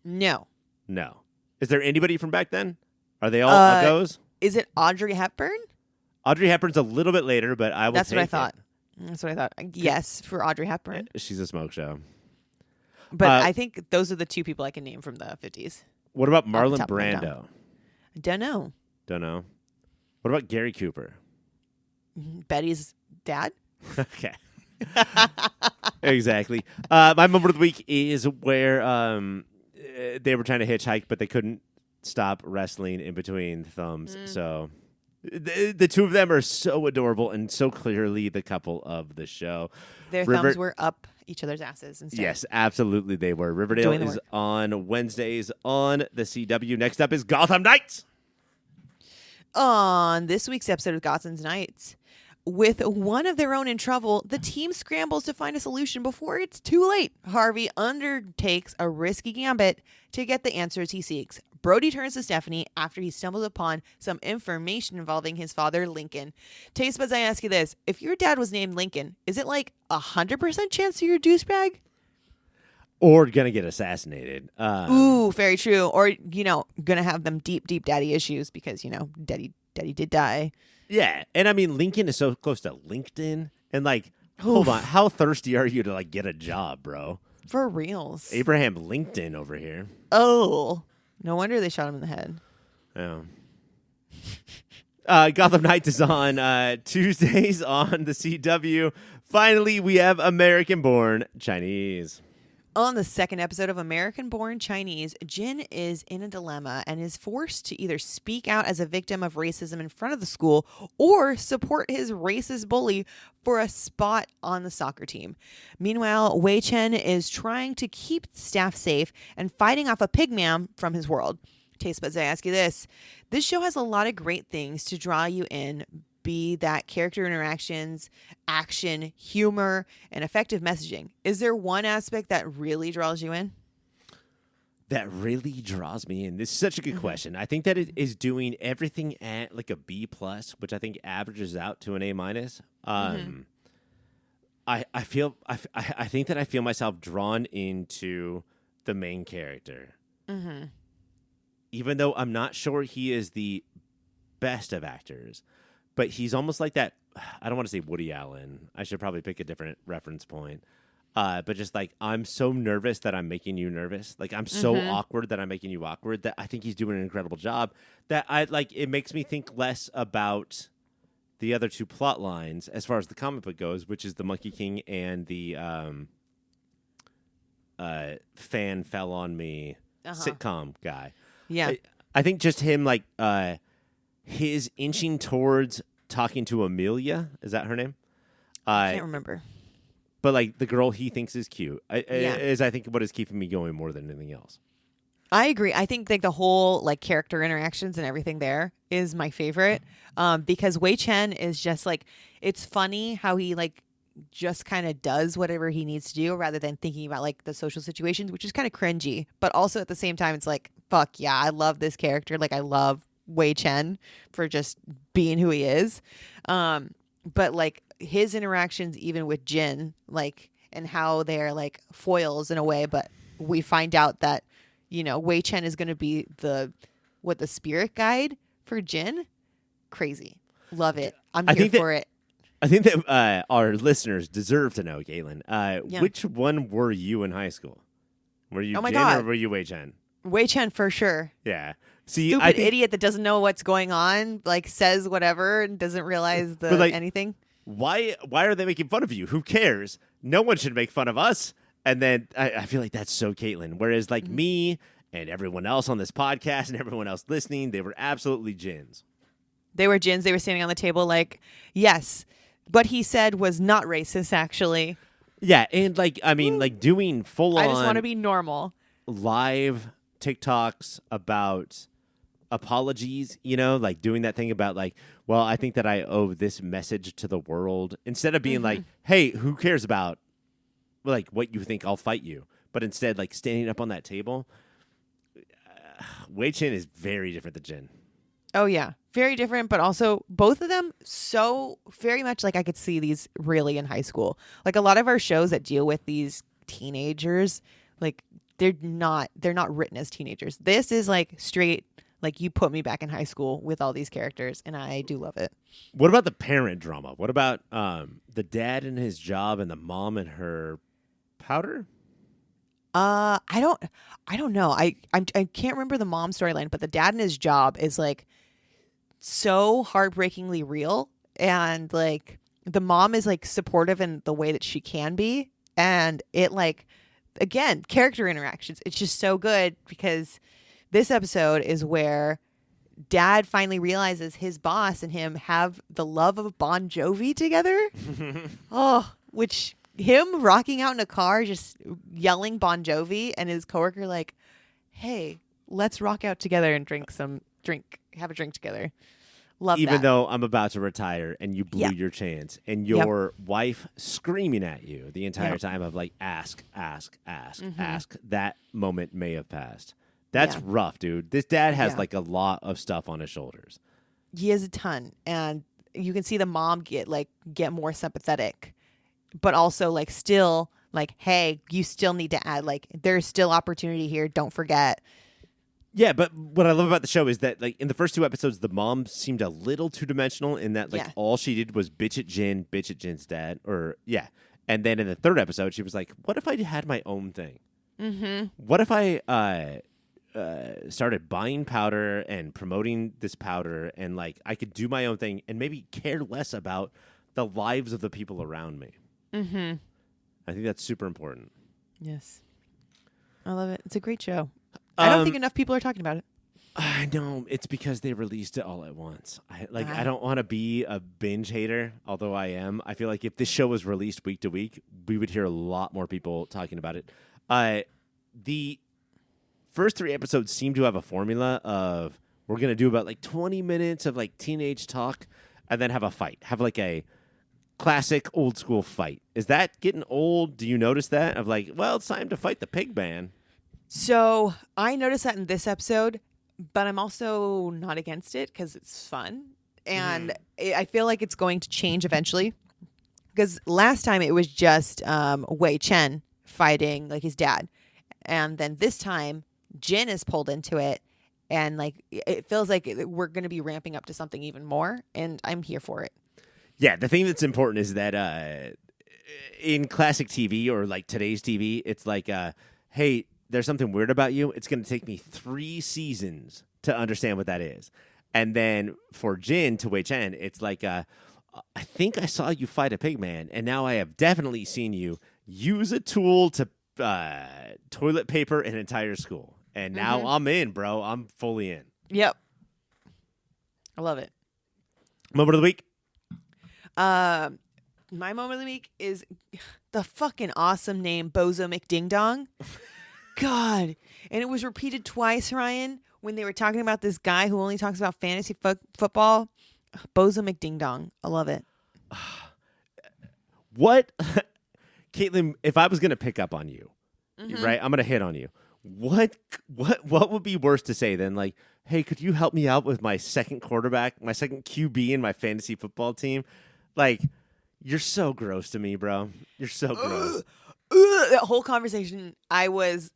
No. No. Is there anybody from back then? Are they all uggos? Is it Audrey Hepburn? Audrey Hepburn's a little bit later, but I will That's take what I thought. it. That's what I thought. Yes, for Audrey Hepburn. She's a smoke show. But I think those are the two people I can name from the 50s. What about Off the Marlon top of my Brando? dome. Don't know. Don't know. What about Gary Cooper? Betty's dad? Okay. Exactly. My moment of the week is where they were trying to hitchhike, but they couldn't stop wrestling in between thumbs. So the two of them are so adorable and so clearly the couple of the show. Their thumbs were up each other's asses instead. Yes, absolutely they were. Riverdale is on Wednesdays on the CW. Next up is Gotham Knights. On this week's episode of Gotham Knights, with one of their own in trouble, the team scrambles to find a solution before it's too late. Harvey undertakes a risky gambit to get the answers he seeks. Brody turns to Stephanie after he stumbles upon some information involving his father, Lincoln. Taste buds, I ask you this. If your dad was named Lincoln, is it like 100% chance you're a douchebag? Or gonna get assassinated. Ooh, very true. Or, gonna have them deep, deep daddy issues because, daddy did die. Yeah, and I mean, Lincoln is so close to LinkedIn. And hold on, how thirsty are you to get a job, bro? For reals. Abraham LinkedIn over here. Oh. No wonder they shot him in the head. Yeah. Gotham Knights is on Tuesdays on the CW. Finally, we have American-born Chinese. On the second episode of American-Born Chinese, Jin is in a dilemma and is forced to either speak out as a victim of racism in front of the school or support his racist bully for a spot on the soccer team. Meanwhile, Wei Chen is trying to keep staff safe and fighting off a pigman from his world. Taste buds, I ask you this. This show has a lot of great things to draw you in, be that character interactions, action, humor, and effective messaging. Is there one aspect that really draws you in? That really draws me in. This is such a good question. I think that it is doing everything at a B+, which I think averages out to an A-. I think that I feel myself drawn into the main character. Even though I'm not sure he is the best of actors. But he's almost like that. I don't want to say Woody Allen. I should probably pick a different reference point. But just I'm so nervous that I'm making you nervous. I'm so awkward that I'm making you awkward. That I think he's doing an incredible job. That it makes me think less about the other two plot lines as far as the comic book goes, which is the Monkey King and the fan fell on me sitcom guy. Yeah, I think just him his inching towards talking to Amelia, is that her name? I can't remember. But the girl he thinks is cute is I think what is keeping me going more than anything else. I agree. I think the whole character interactions and everything there is my favorite because Wei Chen is just it's funny how he just kind of does whatever he needs to do rather than thinking about the social situations, which is kind of cringy. But also at the same time, it's fuck yeah, I love this character. I love Wei Chen for just being who he is. But his interactions even with Jin, and how they're foils in a way, but we find out that, Wei Chen is going to be the spirit guide for Jin. Crazy. Love it. I'm here for it. I think that our listeners deserve to know, Galen, which one were you in high school? Were you Jin or were you Wei Chen? Wei Chen for sure. Yeah. See, Stupid idiot that doesn't know what's going on, says whatever and doesn't realize anything. Why are they making fun of you? Who cares? No one should make fun of us. And then I feel like that's so Caitlin. Whereas me and everyone else on this podcast and everyone else listening, they were absolutely Jins. They were Jins. They were standing on the table yes. What he said was not racist, actually. Yeah, and like I mean, like doing full on. I just want to be normal. Live TikToks about apologies, like doing that thing about like, well, I think that I owe this message to the world instead of being like, hey, who cares about like what you think, I'll fight you. But instead, like standing up on that table. Wei Chen is very different than Jin. Oh, yeah. Very different, but also both of them so very much like I could see these really in high school. Like a lot of our shows that deal with these teenagers, like they're not written as teenagers. This is like straight, like you put me back in high school with all these characters, and I do love it. What about the parent drama? What about the dad and his job and the mom and her powder? I don't know. I can't remember the mom storyline, but the dad and his job is like so heartbreakingly real, and like the mom is like supportive in the way that she can be, and it like again character interactions. It's just so good because this episode is where dad finally realizes his boss and him have the love of Bon Jovi together. Which. Him rocking out in a car, just yelling Bon Jovi, and his coworker like, "Hey, let's rock out together and have a drink together." Love that. Even though I'm about to retire and you blew your chance, and your wife screaming at you the entire time of like, ask, that moment may have passed. That's rough, dude. This dad has like a lot of stuff on his shoulders. He has a ton, and you can see the mom get more sympathetic. But also, like, still, like, hey, you still need to add, like, there's still opportunity here. Don't forget. Yeah, but what I love about the show is that, like, in the first 2 episodes, the mom seemed a little two-dimensional in that, like, all she did was bitch at Jin's dad. And then in the 3rd episode, she was like, what if I had my own thing? Mm-hmm. What if I started buying powder and promoting this powder and, like, I could do my own thing and maybe care less about the lives of the people around me? Mm-hmm. I think that's super important. Yes. I love it. It's a great show. I don't think enough people are talking about it. I know. It's because they released it all at once. I don't want to be a binge hater, although I am. I feel like if this show was released week to week, we would hear a lot more people talking about it. The first 3 episodes seem to have a formula of we're going to do about like 20 minutes of like teenage talk and then have a fight. Have like a classic old school fight. Is that getting old? Do you notice that? Of like, well, it's time to fight the pig man. So I noticed that in this episode, but I'm also not against it because it's fun. And I feel like it's going to change eventually. Because last time it was just Wei Chen fighting like his dad. And then this time, Jin is pulled into it. And like it feels like we're going to be ramping up to something even more. And I'm here for it. Yeah, the thing that's important is that in classic TV or like today's TV, it's like, hey, there's something weird about you. It's going to take me 3 seasons to understand what that is. And then for Jin to Wei Chen, it's like, I think I saw you fight a pig man, and now I have definitely seen you use a tool to toilet paper an entire school. And now I'm in, bro. I'm fully in. Yep. I love it. Moment of the week? My moment of the week is the fucking awesome name Bozo McDingdong. God. And it was repeated twice, Ryan, when they were talking about this guy who only talks about fantasy football. Bozo McDingdong. I love it. What? Caitlin, if I was going to pick up on you, right, I'm going to hit on you. What would be worse to say than like, hey, could you help me out with my second quarterback, my second QB in my fantasy football team? Like, you're so gross to me, bro. You're so gross. That whole conversation, I was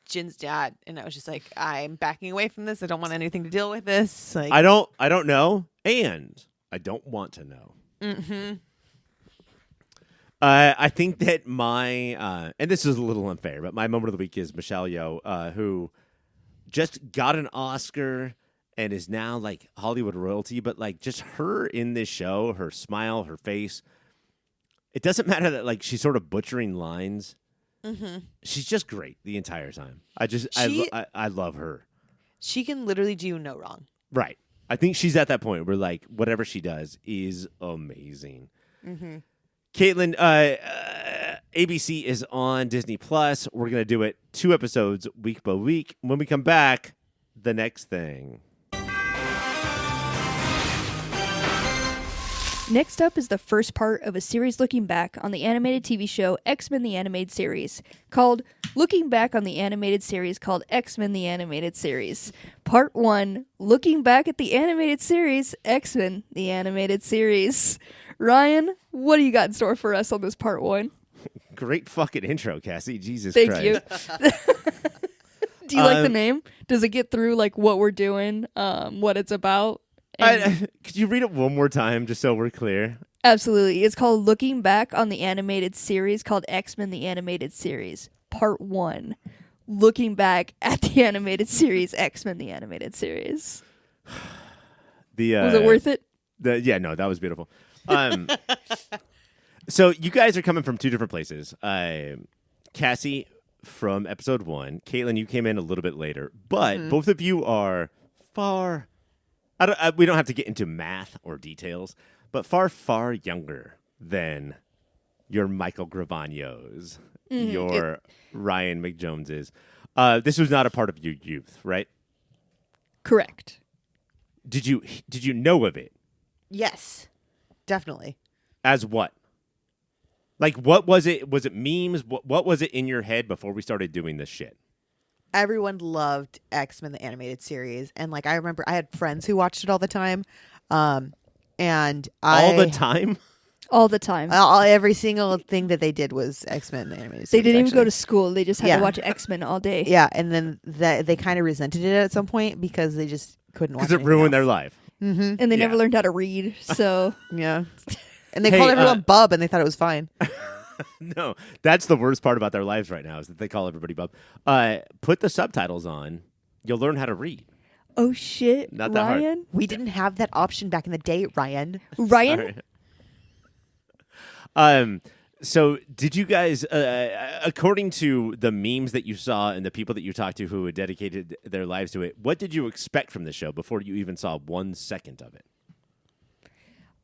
Jin's dad, and I was just like, I'm backing away from this. I don't want anything to deal with this. Like, I don't know, and I don't want to know. Mm-hmm. I think that my and this is a little unfair, but my moment of the week is Michelle Yeoh, who just got an Oscar and is now like Hollywood royalty, but like just her in this show, her smile, her face. It doesn't matter that like she's sort of butchering lines. Mm-hmm. She's just great the entire time. I love her. She can literally do no wrong. Right. I think she's at that point where like whatever she does is amazing. Mm-hmm. Caitlin, ABC is on Disney Plus. We're going to do it 2 episodes week by week. When we come back, the next thing. Next up is the first part of a series looking back on the animated TV show X-Men the Animated Series, called Looking Back on the Animated Series called X-Men the Animated Series. Part 1, Looking Back at the Animated Series, X-Men the Animated Series. Ryan, what do you got in store for us on this Part 1? Great fucking intro, Cassie. Jesus Thank Christ. you. Do you like the name? Does it get through like what we're doing, what it's about? Could you read it one more time just so we're clear? Absolutely. It's called Looking Back on the Animated Series called X-Men the Animated Series. Part 1. Looking Back at the Animated Series, X-Men the Animated Series. Was it worth it? Yeah, no, that was beautiful. So you guys are coming from 2 different places. Cassie from episode 1. Caitlin, you came in a little bit later. But both of you are far... we don't have to get into math or details, but far, far younger than your Michael Gravagnos, your Ryan McJoneses. This was not a part of your youth, right? Correct. Did you know of it? Yes, definitely. As what? Like, what was it? Was it memes? What was it in your head before we started doing this shit? Everyone loved X-Men the Animated Series, and like I remember I had friends who watched it all the time, and all the time. All the time. Every single thing that they did was X-Men the Animated Series. They didn't even go to school. They just had to watch X-Men all day. Yeah, and then they kind of resented it at some point because they just couldn't watch it. Because it ruined their life. Mm-hmm. And they never learned how to read, so... Yeah. And they called everyone Bub, and they thought it was fine. No, that's the worst part about their lives right now is that they call everybody Bub. Put the subtitles on. You'll learn how to read. Oh, shit. Not that hard. Ryan? We didn't have that option back in the day, Ryan. Ryan? So did you guys, according to the memes that you saw and the people that you talked to who had dedicated their lives to it, what did you expect from the show before you even saw 1 second of it?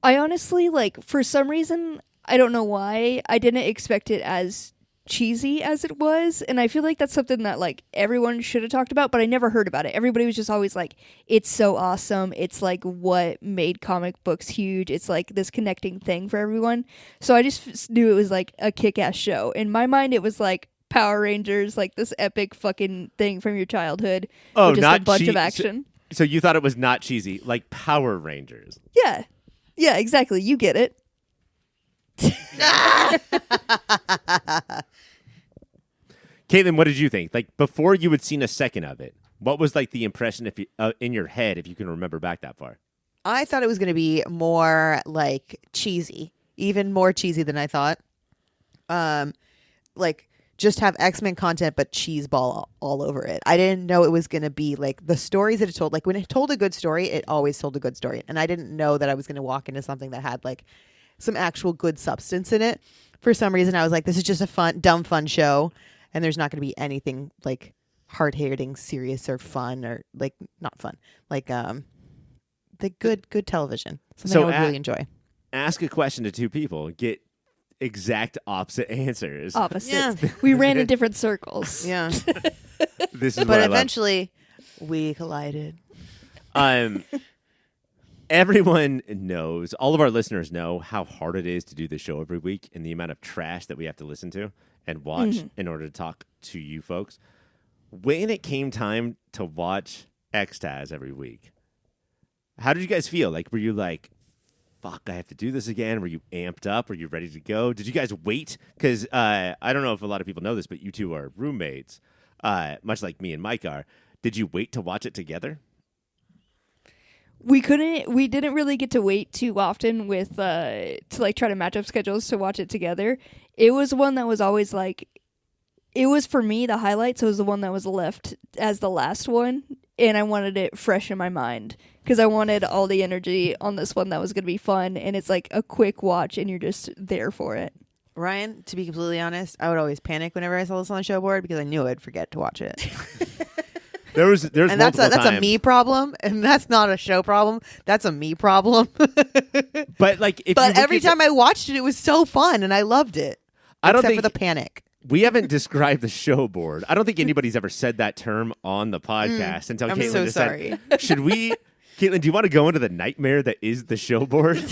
I honestly, for some reason, I don't know why, I didn't expect it as cheesy as it was, and I feel like that's something that, everyone should have talked about, but I never heard about it. Everybody was just always like, it's so awesome, it's, what made comic books huge, it's, this connecting thing for everyone, so I just knew it was, a kick-ass show. In my mind, it was, Power Rangers, this epic fucking thing from your childhood, with just a bunch of action. So you thought it was not cheesy, like Power Rangers. Yeah. Yeah, exactly. You get it. Caitlin, what did you think? Before you had seen a second of it, what was the impression if you, in your head, if you can remember back that far? I thought it was going to be more cheesy, even more cheesy than I thought. Just have X-Men content, but cheese ball all over it. I didn't know it was going to be the stories that it told. When it told a good story, it always told a good story. And I didn't know that I was going to walk into something that had some actual good substance in it. For some reason, I was like, this is just a dumb fun show. And there's not going to be anything hard-hitting, serious, or fun, or not fun. The good television. Something I would really enjoy. Ask a question to 2 people. Get exact opposite answers. Opposites. Yeah. We ran in different circles. Yeah. This is But what eventually, we collided. Everyone knows, all of our listeners know how hard it is to do this show every week and the amount of trash that we have to listen to and watch in order to talk to you folks. When it came time to watch X-TAZ every week, how did you guys feel? Were you fuck, I have to do this again? Were you amped up? Were you ready to go? Did you guys wait? Because I don't know if a lot of people know this, but you 2 are roommates, much like me and Mike are. Did you wait to watch it together? We didn't really get to wait too often with to try to match up schedules to watch it together. It was one that was always it was for me the highlight, so it was the one that was left as the last one, and I wanted it fresh in my mind because I wanted all the energy on this one that was going to be fun, and it's a quick watch and you're just there for it. Ryan, to be completely honest, I would always panic whenever I saw this on the show board because I knew I'd forget to watch it. There's and that's a me problem, and that's not a show problem. That's a me problem. But every time I watched it, it was so fun, and I loved it. Except for the panic. We haven't described the show board. I don't think anybody's ever said that term on the podcast until I'm Caitlin so just sorry. said, should we... Caitlin, do you want to go into the nightmare that is the show board?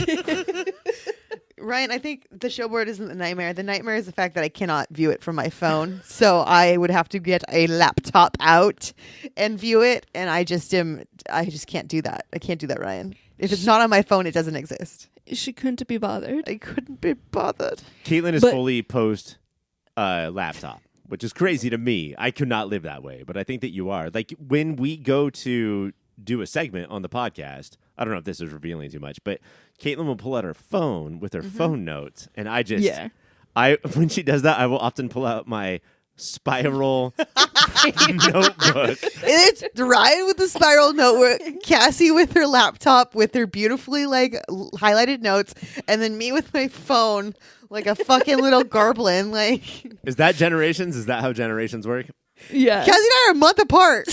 Ryan, I think the show board isn't the nightmare. The nightmare is the fact that I cannot view it from my phone. So I would have to get a laptop out and view it. And I just can't do that. I can't do that, Ryan. If it's not on my phone, it doesn't exist. She couldn't be bothered. I couldn't be bothered. Caitlin is fully post laptop, which is crazy to me. I could not live that way, but I think that you are. Like when we go to do a segment on the podcast, I don't know if this is revealing too much, but Caitlin will pull out her phone with her phone notes, and when she does that, I will often pull out my spiral notebook. It's Ryan with the spiral notebook, Cassie with her laptop with her beautifully highlighted notes, and then me with my phone like a fucking little goblin. Is that generations? Is that how generations work? Yeah. Cassie and I are a month apart.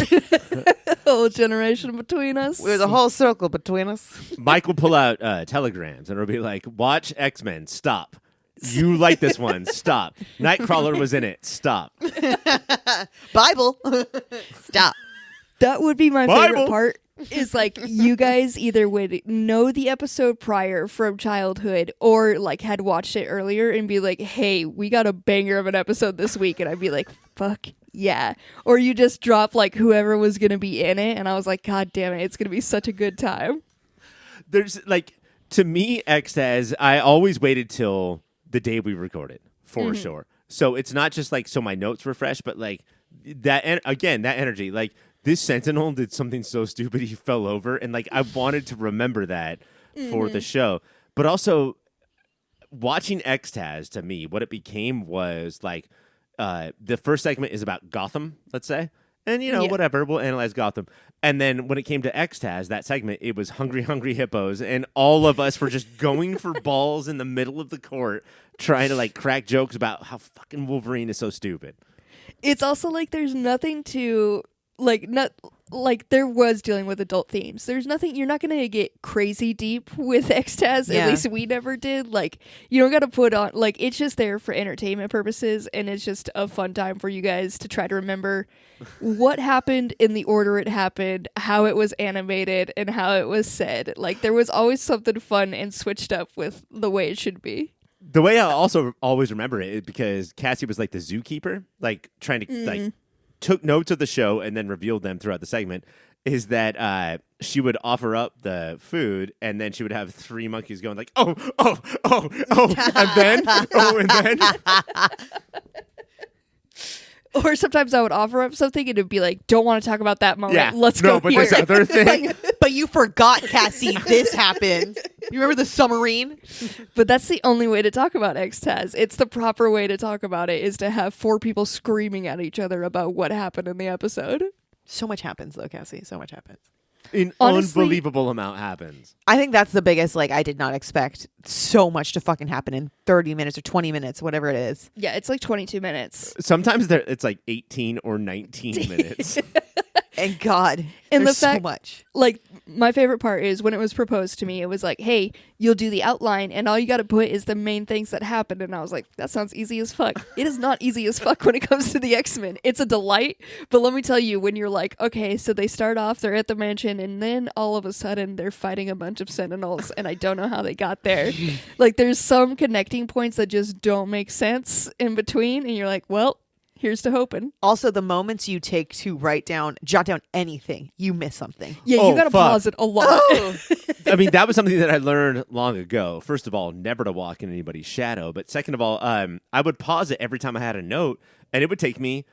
Whole generation between us. There's a whole circle between us. Mike will pull out telegrams, and it'll be like, watch X-Men, stop. You like this one, stop. Nightcrawler was in it, stop. Bible, stop. That would be my Bible. favorite part. Is like you guys either would know the episode prior from childhood or had watched it earlier and be like, hey, we got a banger of an episode this week. And I'd be like, fuck yeah. Or you just drop whoever was going to be in it. And I was like, God damn it, it's going to be such a good time. There's to me, X-TAZ, I always waited till the day we recorded for sure. So it's not just so my notes were fresh, but that energy, this Sentinel did something so stupid he fell over, and I wanted to remember that for the show. But also, watching X-TAZ, to me, what it became was the first segment is about Gotham, let's say, and whatever, we'll analyze Gotham. And then when it came to X-TAZ, that segment, it was Hungry Hungry Hippos, and all of us were just going for balls in the middle of the court, trying to crack jokes about how fucking Wolverine is so stupid. It's also there's nothing to there was dealing with adult themes. There's nothing, you're not going to get crazy deep with X-TAZ. Yeah. At least we never did. You don't got to put on, it's just there for entertainment purposes. And it's just a fun time for you guys to try to remember what happened in the order it happened, how it was animated, and how it was said. There was always something fun and switched up with the way it should be. The way I also always remember it is because Cassie was the zookeeper, trying to, took notes of the show and then revealed them throughout the segment, is that she would offer up the food and then she would have three monkeys going oh, and then, and then. Or sometimes I would offer up something and it'd be don't want to talk about that moment. Yeah. Let's go but here. this other thing. But you forgot, Cassie, this happened. You remember the submarine? But that's the only way to talk about X-TAZ. It's the proper way to talk about it is to have four people screaming at each other about what happened in the episode. So much happens, though, Cassie. So much happens. An Honestly, unbelievable amount happens. I think that's the biggest, I did not expect so much to fucking happen in 30 minutes or 20 minutes, whatever it is. Yeah, it's 22 minutes. Sometimes it's 18 or 19 minutes. And God, And there's the fact, so much. My favorite part is when it was proposed to me, it was hey, you'll do the outline and all you got to put is the main things that happened. And I was like, that sounds easy as fuck. It is not easy as fuck when it comes to the X-Men. It's a delight. But let me tell you, when you're okay, so they start off, they're at the mansion, and then all of a sudden they're fighting a bunch of Sentinels, and I don't know how they got there. There's some connecting points that just don't make sense in between, and you're well, here's to hoping. Also, the moments you take to jot down anything, you miss something. Yeah, Oh, you gotta fuck. pause it a lot. I mean, that was something that I learned long ago. First of all, never to walk in anybody's shadow. But second of all, I would pause it every time I had a note, and it would take me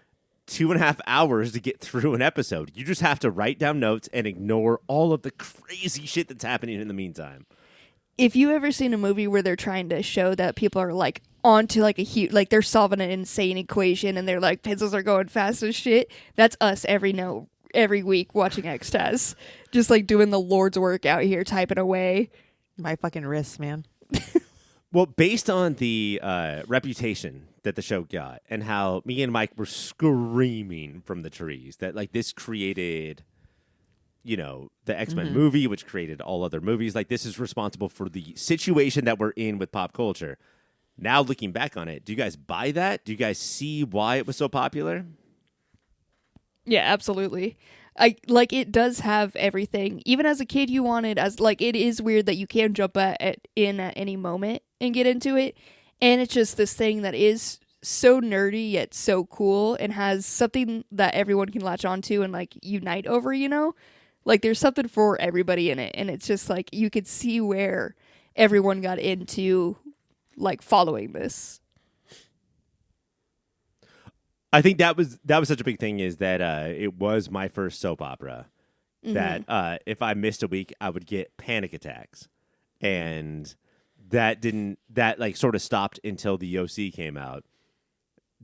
2.5 hours to get through an episode. You just have to write down notes and ignore all of the crazy shit that's happening in the meantime. If you ever seen a movie where they're trying to show that people are onto a huge, they're solving an insane equation and they're pencils are going fast as shit, that's us every week watching X-TAZ. Just doing the Lord's work out here, typing away. My fucking wrists, man. Well, based on the reputation that the show got and how me and Mike were screaming from the trees that this created, the X-Men movie, which created all other movies. This is responsible for the situation that we're in with pop culture. Now looking back on it, do you guys buy that? Do you guys see why it was so popular? Yeah, absolutely. It does have everything. Even as a kid, you wanted it is weird that you can jump in at any moment and get into it, and it's just this thing that is so nerdy yet so cool and has something that everyone can latch onto and like unite over. Like there's something for everybody in it, and it's just like you could see where everyone got into like following this. I think that was such a big thing is that it was my first soap opera. That if I missed a week, I would get panic attacks, and that sort of stopped until the OC came out.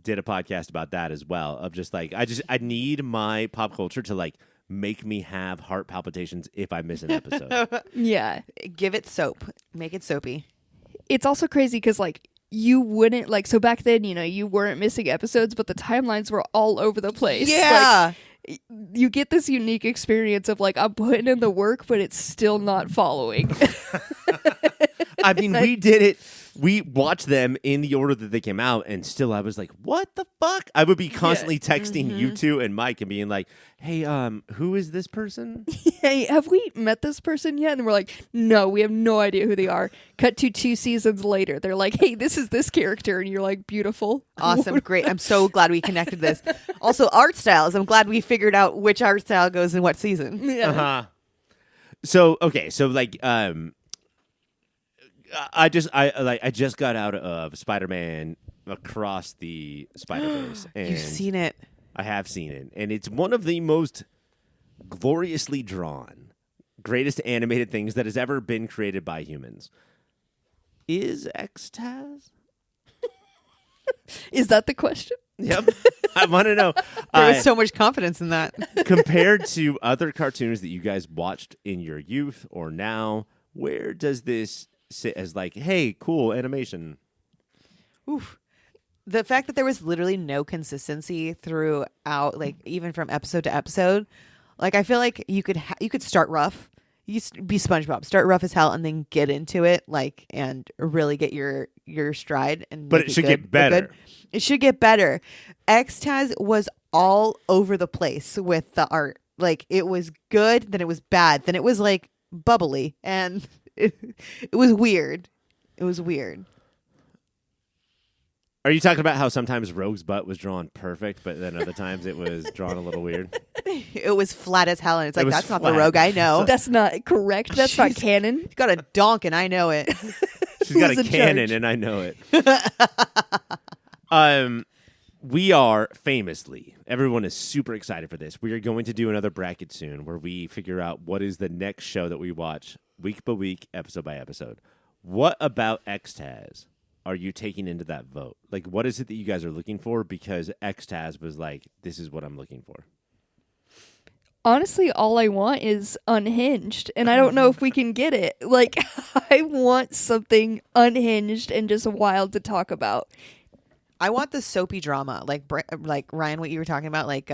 Did a podcast about that as well. Of just like I need my pop culture to like make me have heart palpitations if I miss an episode. Yeah, Give it soap. Make it soapy. it's also crazy because like you wouldn't so back then you weren't missing episodes, but the timelines were all over the place. Yeah. Like, you get this unique experience of like I'm putting in the work, but it's still not following. I mean, we did it. We watched them in the order that they came out, and still I was like, what the fuck? I would be constantly texting you two and Mike and being like, hey, who is this person? Hey, have we met this person yet? And we're like, no, we have no idea who they are. Cut to 2 seasons later. They're like, hey, this is this character. And you're like, beautiful. Awesome. Great. I'm so glad we connected this. Also, art styles. I'm glad we figured out which art style goes in what season. Yeah. So, okay. So like, I just got out of Spider-Man Across the Spider-Verse. And You've seen it. I have seen it, and it's one of the most gloriously drawn, greatest animated things that has ever been created by humans. Is X-TAZ? Is that the question? Yep. I want to know. There was so much confidence in that. Compared to other cartoons that you guys watched in your youth or now, where does this sit as like, hey, cool animation? Oof. The fact that there was literally no consistency throughout, like even from episode to episode, like I feel like you could start rough, you be SpongeBob, start rough as hell, and then get into it, like and really get your stride. And but it should get better. It should get better. X-TAZ was all over the place with the art. Like it was good, then it was bad, then it was like bubbly, and it was weird. It was weird. Are you talking about how sometimes Rogue's butt was drawn perfect, but then other times it was drawn a little weird? It was flat as hell, and it's like, that's not the flat. Rogue I know. That's not correct. That's not canon. She's got a donk, and I know it. She's got Who's a in cannon, charge? and I know it. We are famously, everyone is super excited for this. We are going to do another bracket soon where we figure out what is the next show that we watch week by week, episode by episode. What about X-TAZ are you taking into that vote? Like, what is it that you guys are looking for? Because X-TAZ was like, this is what I'm looking for. Honestly, all I want is unhinged, and I don't know if we can get it. Like, I want something unhinged and just wild to talk about. I want the soapy drama, like Ryan, what you were talking about, like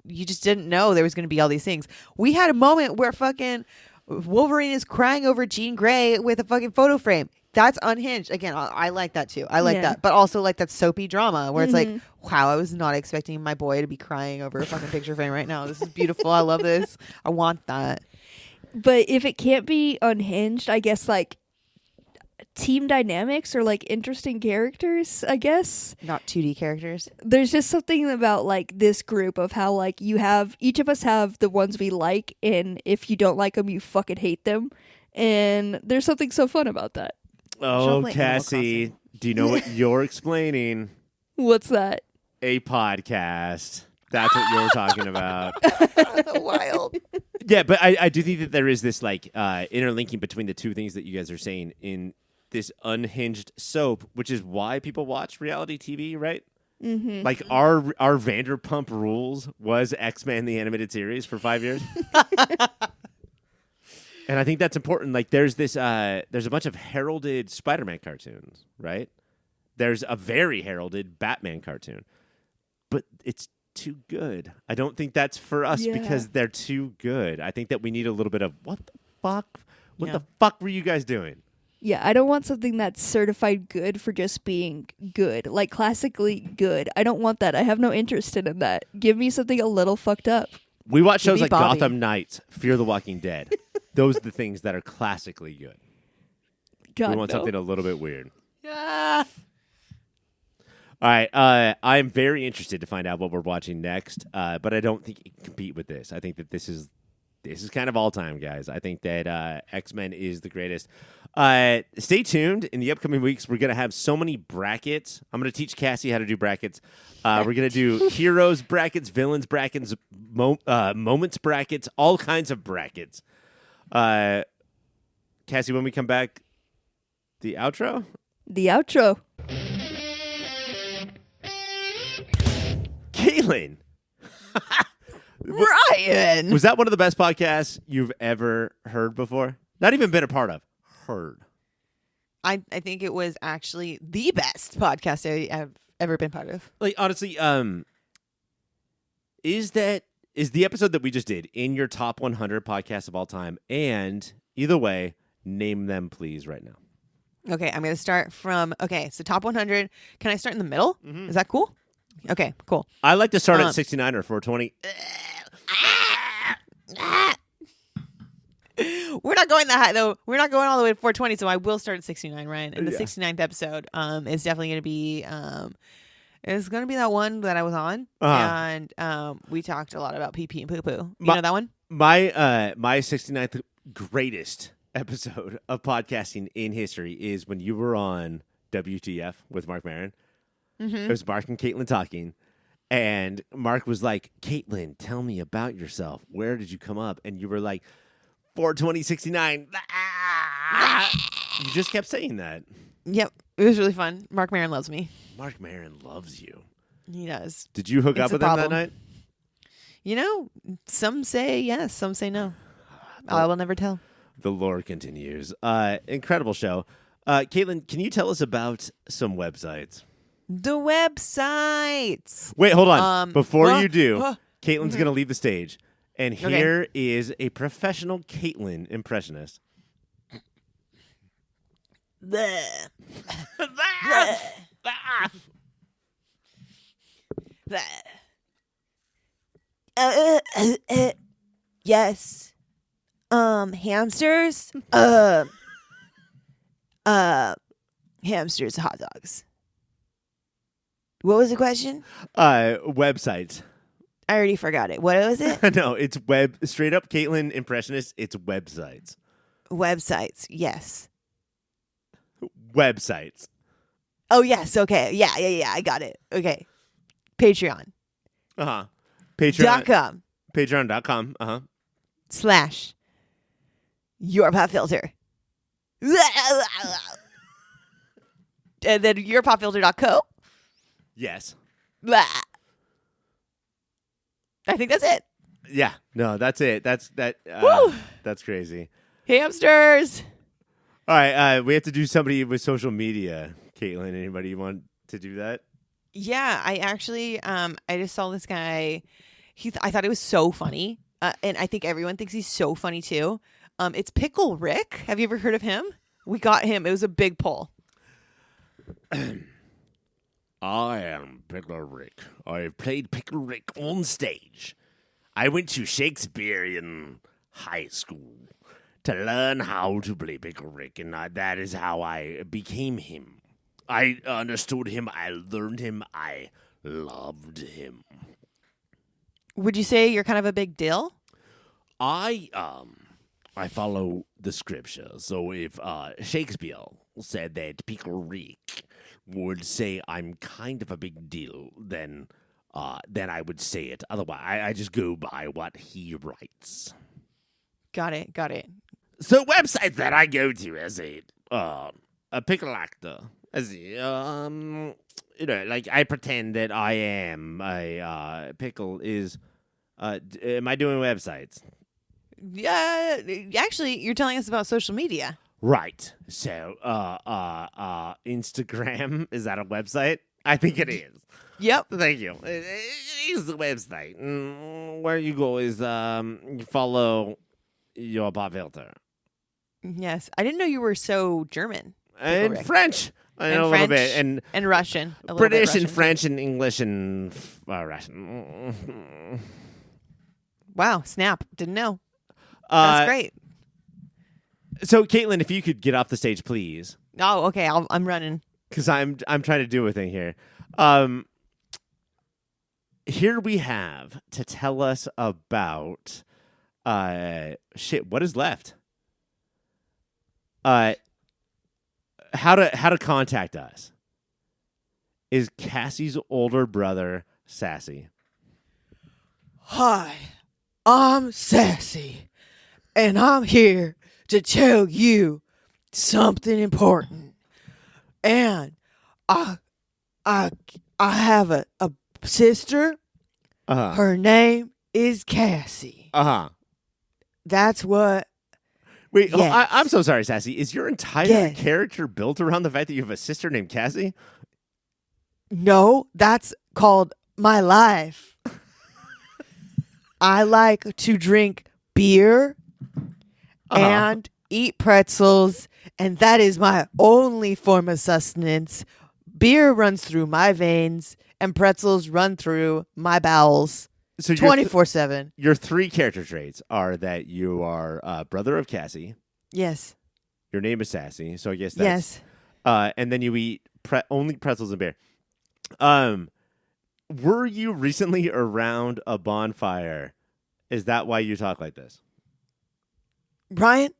you just didn't know there was going to be all these things. We had a moment where fucking Wolverine is crying over Jean Grey with a fucking photo frame. That's unhinged. Again, I like that too. I like that. But also like that soapy drama where it's like, wow, I was not expecting my boy to be crying over a fucking picture frame right now. This is beautiful. I love this. I want that. But if it can't be unhinged, I guess like team dynamics or like interesting characters, I guess. Not 2D characters. There's just something about like this group of how like each of us have the ones we like, and if you don't like them, you fucking hate them. And there's something so fun about that. Oh, Cassie, do you know what you're explaining? What's that? A podcast. That's what you're talking about. Wild. Yeah, but I do think that there is this like interlinking between the two things that you guys are saying in this unhinged soap, which is why people watch reality TV, right? Mm-hmm. Like our Vanderpump Rules was X-Men the animated series for 5 years. And I think that's important. Like there's a bunch of heralded Spider-Man cartoons, right? There's a very heralded Batman cartoon. But it's too good. I don't think that's for us because they're too good. I think that we need a little bit of what the fuck? What the fuck were you guys doing? Yeah, I don't want something that's certified good for just being good, like classically good. I don't want that. I have no interest in that. Give me something a little fucked up. We watch shows me like Bobby. Gotham Knights, Fear the Walking Dead. Those are the things that are classically good. God, We want no. something a little bit weird. Yeah. All right, I am very interested to find out what we're watching next, but I don't think it can compete with this. I think that this is kind of all time, guys. I think that X-Men is the greatest. Stay tuned. In the upcoming weeks, we're going to have so many brackets. I'm going to teach Cassie how to do brackets. We're going to do heroes brackets, villains brackets, moments brackets, all kinds of brackets. Cassie, when we come back, the outro? The outro. Caitlin! Ryan. Was that one of the best podcasts you've ever heard before? Not even been a part of. Heard. I think it was actually the best podcast I've ever been part of. Like, honestly, is the episode that we just did in your top 100 podcasts of all time? And either way, name them, please, right now. Okay, I'm going to start from, so top 100. Can I start in the middle? Is that cool? Okay, cool. I like to start at 69 or 420. We're not going that high, though. We're not going all the way to 420, so I will start at 69, Ryan. And the Yeah. 69th episode is definitely going to be it's going to be that one that I was on. Uh-huh. And we talked a lot about pee-pee and poo-poo. You My- know that one? My 69th greatest episode of podcasting in history is when you were on WTF with Mark Maron. It was Mark and Caitlin talking. And Mark was like, Caitlin, tell me about yourself. Where did you come up? And you were like, 42069. You just kept saying that. Yep. It was really fun. Mark Maron loves me. Mark Maron loves you. He does. Did you hook It's up a with him that problem. night? You know, some say yes, some say no. I will never tell. The lore continues. Incredible show. Caitlin, can you tell us about some websites? The websites. Wait, hold on. Before huh, you do, huh. Caitlin's going to leave the stage. And Okay. here is a professional Caitlin impressionist. Bleh. Bleh. Yes. Hamsters. Hamsters, hot dogs. What was the question? Websites. I already forgot it. What was it? No, it's straight up Caitlin impressionist. It's websites. Websites. Yes. Websites. Oh, yes. Okay. Yeah. I got it. Okay. Patreon. Uh-huh. Patreon. .com Patreon.com. Uh-huh. / your pop filter. And then yourpopfilter.co. Yes. Blah. I think that's it. Yeah. No, that's it. That's Woo! that's crazy. Hamsters. All right, we have to do somebody with social media. Caitlin, anybody want to do that? Yeah, I actually, I just saw this guy. I thought it was so funny, and I think everyone thinks he's so funny too. It's Pickle Rick. Have you ever heard of him? We got him. It was a big poll. I am Pickle Rick. I played Pickle Rick on stage. I went to Shakespearean high school to learn how to play Pickle Rick, and that is how I became him. I understood him. I learned him. I loved him. Would you say you're kind of a big deal? I follow the scripture. So if Shakespeare said that Pickle Rick would say I'm kind of a big deal, then I would say it. Otherwise, I just go by what he writes. Got it. So websites that I go to as a pickle actor, as like I pretend that I am a pickle is. Am I doing websites? Yeah, actually, you're telling us about social media. Right. So, Instagram, is that a website? I think it is. Yep. Thank you. It is the website. Where you go is you follow your pop filter. Yes. I didn't know you were so German. And Rick. French. I know And a little bit. And Russian. A little bit British Russian. and French and English and Russian. Wow. Snap. Didn't know. That's great. So, Caitlin, if you could get off the stage, please. Oh, okay. I'm running. Because I'm trying to do a thing here. Here we have to tell us about what is left. How to contact us is Cassie's older brother, Sassy. Hi, I'm Sassy, and I'm here to tell you something important. And I have a sister. Uh-huh. Her name is Cassie. Uh-huh. That's what. Wait, Yes. I'm so sorry, Sassy. Is your entire Yes. character built around the fact that you have a sister named Cassie? No, that's called my life. I like to drink beer and eat pretzels, and that is my only form of sustenance. Beer runs through my veins, and pretzels run through my bowels So 24/7. your three character traits are that you are brother of Cassie, Yes. your name is Sassy, so I guess that's... Yes. And then you eat only pretzels and beer. Were you recently around a bonfire? Is that why you talk like this? Brian,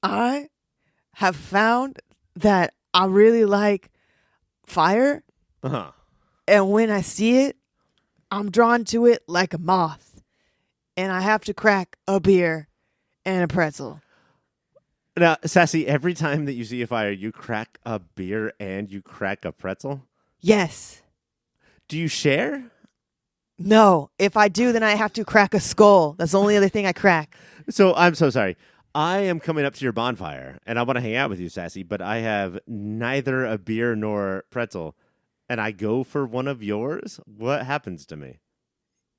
I have found that I really like fire, Uh-huh. and when I see it, I'm drawn to it like a moth, and I have to crack a beer and a pretzel. Now, Sassy, every time that you see a fire, you crack a beer and you crack a pretzel? Yes. Do you share? No. If I do, then I have to crack a skull. That's the only other thing I crack. So I'm so sorry. I am coming up to your bonfire, and I want to hang out with you, Sassy, but I have neither a beer nor pretzel, and I go for one of yours. What happens to me?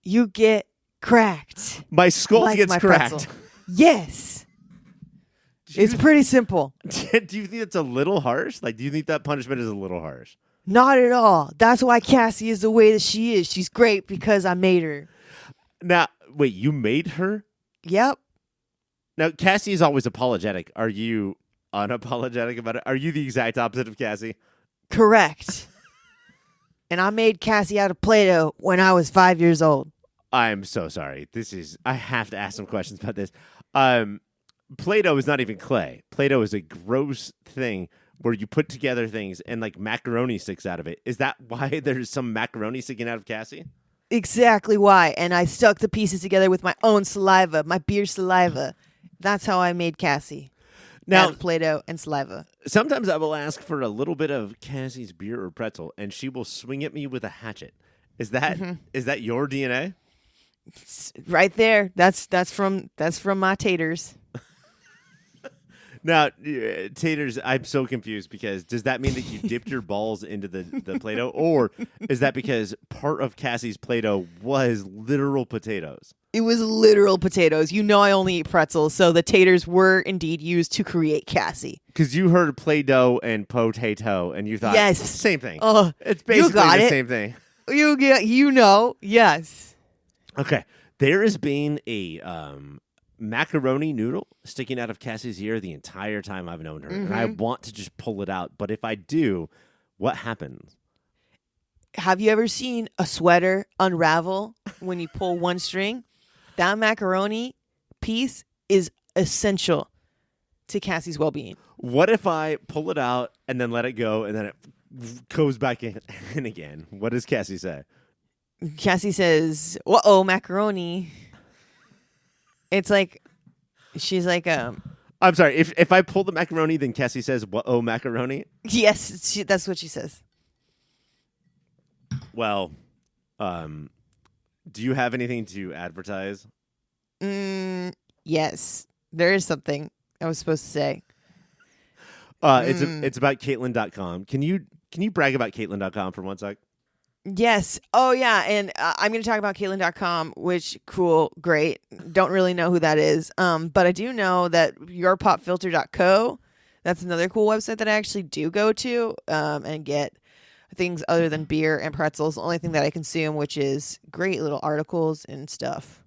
You get cracked. My skull like gets my cracked. pretzel. Yes. It's pretty simple. Do you think it's a little harsh? Like, do you think that punishment is a little harsh? Not at all. That's why Cassie is the way that she is. She's great because I made her. Now, wait, you made her? Yep. Now, Cassie is always apologetic. Are you unapologetic about it? Are you the exact opposite of Cassie? Correct. And I made Cassie out of Play-Doh when I was 5 years old. I'm so sorry. I have to ask some questions about this. Play-Doh is not even clay. Play-Doh is a gross thing where you put together things and like macaroni sticks out of it. Is that why there's some macaroni sticking out of Cassie? Exactly why. And I stuck the pieces together with my own saliva, my beer saliva. That's how I made Cassie. Now, out of Play-Doh and saliva. sometimes I will ask for a little bit of Cassie's beer or pretzel, and she will swing at me with a hatchet. Is that your DNA? It's right there. That's from my taters. Now, taters, I'm so confused because does that mean that you dipped your balls into the Play-Doh? Or is that because part of Cassie's Play-Doh was literal potatoes? It was literal potatoes. You know I only eat pretzels, so the taters were indeed used to create Cassie. Because you heard Play-Doh and potato, and you thought, Yes. same thing. It's you basically got the it. same thing. Yes. Okay. There has been a macaroni noodle sticking out of Cassie's ear the entire time I've known her. And I want to just pull it out. But if I do, what happens? Have you ever seen a sweater unravel when you pull one string? That macaroni piece is essential to Cassie's well-being. What if I pull it out and then let it go and then it goes back in again? What does Cassie say? Cassie says, "Uh-oh, macaroni." It's like, she's like, I'm sorry. If I pull the macaroni, then Cassie says, "Whoa, macaroni." yes, that's what she says. Well, do you have anything to advertise? Yes, there is something I was supposed to say. It's about Caitlin.com. Can you brag about Caitlin.com for 1 sec? Yes. Oh, yeah. And I'm going to talk about Caitlin.com, which, cool, great. Don't really know who that is. But I do know that yourpopfilter.co, that's another cool website that I actually do go to and get things other than beer and pretzels. The only thing that I consume, which is great little articles and stuff.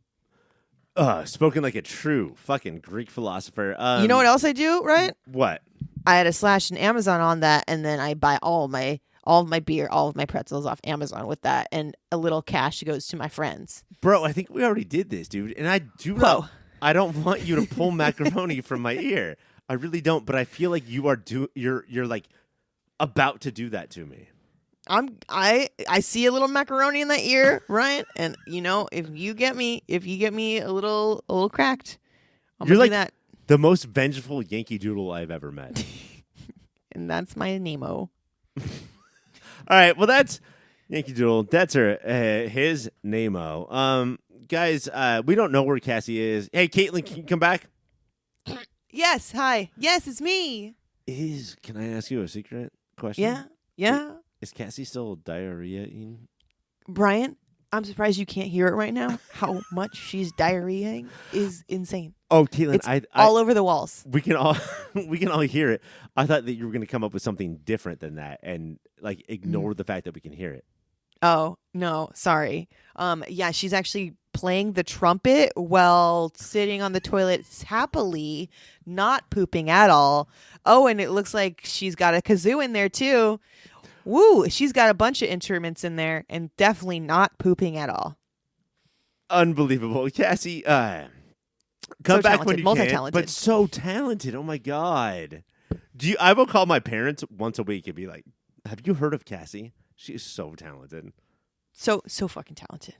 Spoken like a true fucking Greek philosopher. You know what else I do, right? What? I had a slash in Amazon on that, and then I buy all of my beer, all of my pretzels off Amazon with that, and a little cash goes to my friends. Bro, I think we already did this, dude. And I don't want you to pull macaroni from my ear. I really don't, but I feel like you're like about to do that to me. I see a little macaroni in that ear, Ryan, and if you get me a little cracked, I'm You're gonna like do that. the most vengeful Yankee Doodle I've ever met. And that's my Nemo. All right, well that's Yankee Doodle. That's his Nemo. Guys, we don't know where Cassie is. Hey, Caitlin, can you come back? Yes, hi. Yes, it's me. Can I ask you a secret question? Yeah. Is Cassie still diarrhea-ing? Brian, I'm surprised you can't hear it right now. How much she's diarrheaing is insane. Oh, Caitlin, It's all over the walls. We can all hear it. I thought that you were going to come up with something different than that and like ignore the fact that we can hear it. Oh, no, sorry. Yeah, she's actually playing the trumpet while sitting on the toilet happily, not pooping at all. Oh, and it looks like she's got a kazoo in there too. Woo, she's got a bunch of instruments in there and definitely not pooping at all. Unbelievable. Cassie, come So back talented, when you can. multi-talented. But so talented. Oh, my God. I will call my parents once a week and be like, have you heard of Cassie? She is so talented. So fucking talented.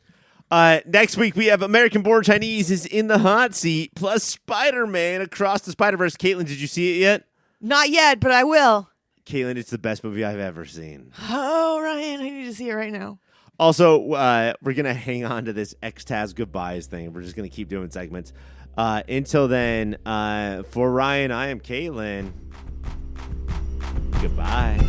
Next week, we have American-born Chinese is in the hot seat, plus Spider-Man Across the Spider-Verse. Caitlin, did you see it yet? Not yet, but I will. Caitlin, it's the best movie I've ever seen. Oh, Ryan, I need to see it right now. Also, we're going to hang on to this X-TAZ goodbyes thing. We're just going to keep doing segments. Until then, for Ryan, I am Caitlin. Goodbye.